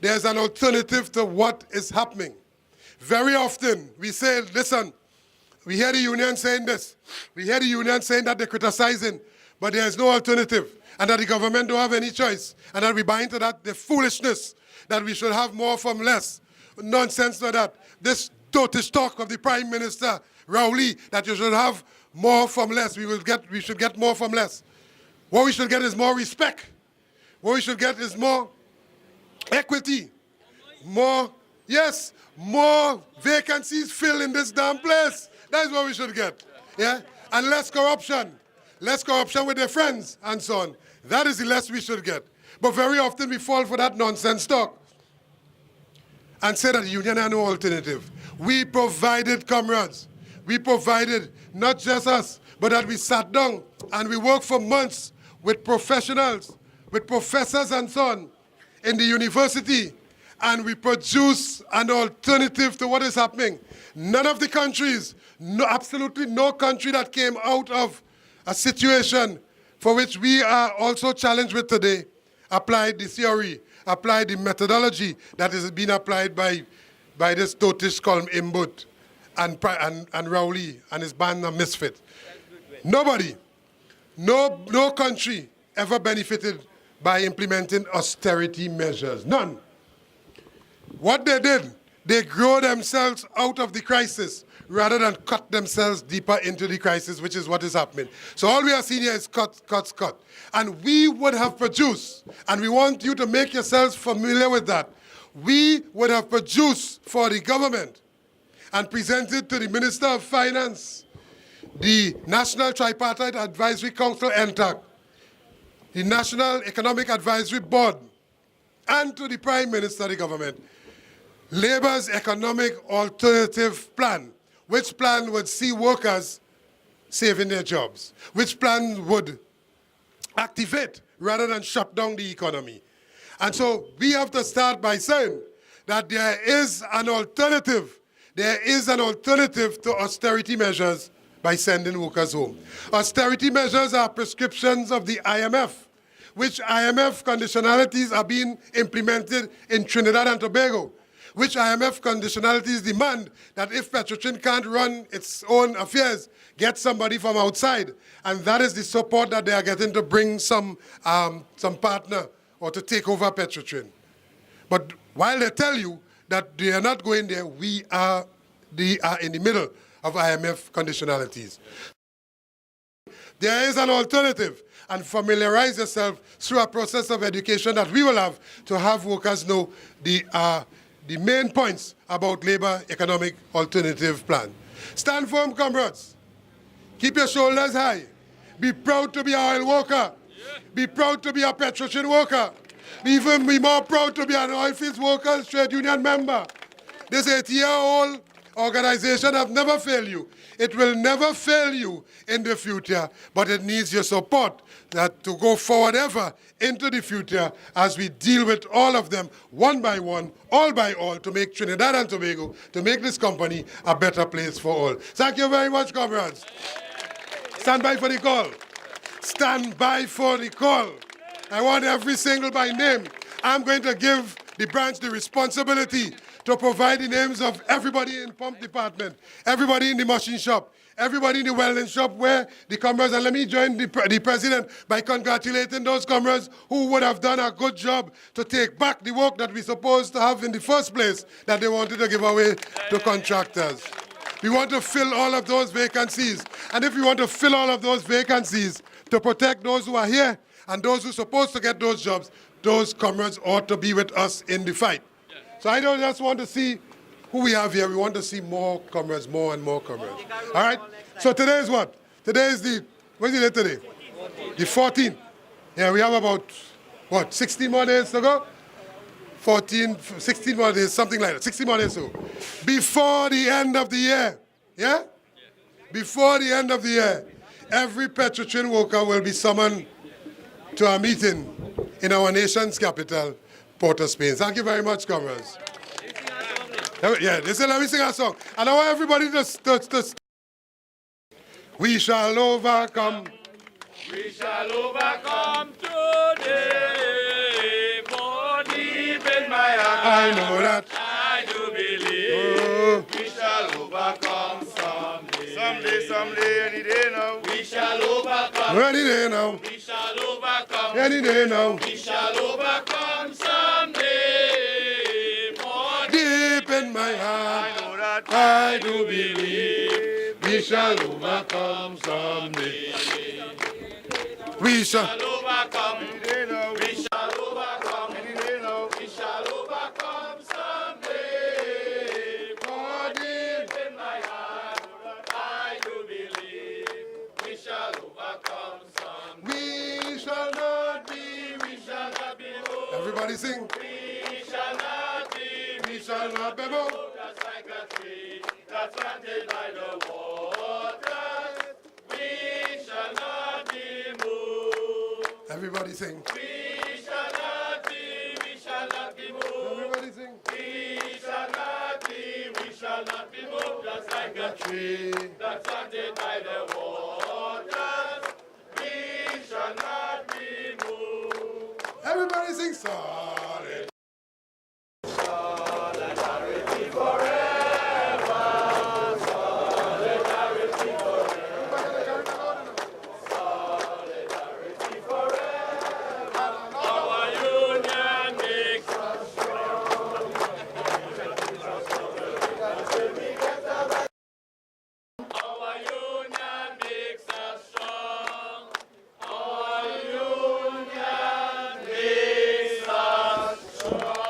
There is an alternative to what is happening. Very often we say, listen, we hear the union saying this. We hear the union saying that they're criticizing, but there is no alternative, and that the government don't have any choice, and that we buy into that, the foolishness, that we should have more from less. Nonsense like that. This dotish talk of the Prime Minister, Rowley, that you should have more from less. We should get more from less. What we should get is more respect. What we should get is more equity. More vacancies filled in this damn place. That is what we should get. Yeah? And less corruption. Less corruption with their friends and so on. That is the less we should get. But very often we fall for that nonsense talk and say that the union has no alternative. We provided, comrades. We provided, not just us, but that we sat down and we worked for months with professionals, with professors and so on in the university, and we produce an alternative to what is happening. None of the countries, absolutely no country that came out of a situation for which we are also challenged with today, applied the theory, applied the methodology that is being applied by this dotish called Imbut and Rowley and his band of Misfit. Nobody, no country ever benefited by implementing austerity measures. None. What they did, they grew themselves out of the crisis rather than cut themselves deeper into the crisis, which is what is happening. So all we are seeing here is cut, cut, cut. And we would have produced, and we want you to make yourselves familiar with that, we would have produced for the government and presented to the Minister of Finance, the National Tripartite Advisory Council, NTAC, the National Economic Advisory Board, and to the Prime Minister of the government, Labour's economic alternative plan, which plan would see workers saving their jobs, which plan would activate rather than shut down the economy. And so we have to start by saying that there is an alternative. There is an alternative to austerity measures by sending workers home. Austerity measures are prescriptions of the IMF, which IMF conditionalities are being implemented in Trinidad and Tobago, which IMF conditionalities demand that if Petrotrin can't run its own affairs, get somebody from outside. And that is the support that they are getting to bring some partner or to take over Petrotrin. But while they tell you that they are not going there, they are in the middle of IMF conditionalities. There is an alternative, and familiarize yourself through a process of education that we will have to have workers know the main points about labor economic alternative plan. Stand firm, comrades. Keep your shoulders high. Be proud to be an oil worker. Be proud to be a petrochem worker. Be more proud to be an Oilfields workers trade union member. This 8-year-old organization has never failed you. It will never fail you in the future, but it needs your support to go forward ever into the future as we deal with all of them one by one, all by all, to make Trinidad and Tobago, to make this company a better place for all. Thank you very much, comrades. Stand by for the call. Stand by for the call. I want every single by name. I'm going to give the branch the responsibility to provide the names of everybody in pump department, everybody in the machine shop, everybody in the welding shop where the comrades, and let me join the president by congratulating those comrades who would have done a good job to take back the work that we're supposed to have in the first place that they wanted to give away to contractors. We want to fill all of those vacancies. And if we want to fill all of those vacancies to protect those who are here and those who are supposed to get those jobs, those comrades ought to be with us in the fight. So I don't just want to see who we have here. We want to see more comrades, more and more comrades. All right? So today is what? Today is what is it today? The 14th. Yeah, we have about, 16 more days to go? 16 more days, something like that. 16 more days to go. Before the end of the year. Yeah? Before the end of the year, every petrochem worker will be summoned to a meeting in our nation's capital, Port-au-Spain. Thank you very much, comrades. Yeah, let me sing a song. And I want everybody to we shall overcome. We shall overcome today, for deep in my heart, I know that. I do believe we shall overcome someday. Someday, any day now. We shall overcome. Any day now. We shall overcome. Any day now. We shall overcome someday. For Deep in my heart, I know that I do believe we shall overcome someday. We shall. Overcome. We shall overcome. We shall overcome someday. For deep in my heart, I do believe we shall overcome someday. We shall not be. We shall not be moved. Everybody sing. We shall not be. We shall not be moved. Just like a tree that's planted by the water. We shall not be moved. Everybody sing. We shall not be moved. Everybody sing. We shall not be moved, just like a tree that's planted by the waters. We shall not be moved. Everybody sing. Solid. Solidarity forever. Solidarity forever. Solidarity forever. Our union makes us strong. Our union makes us strong. Our union makes us strong.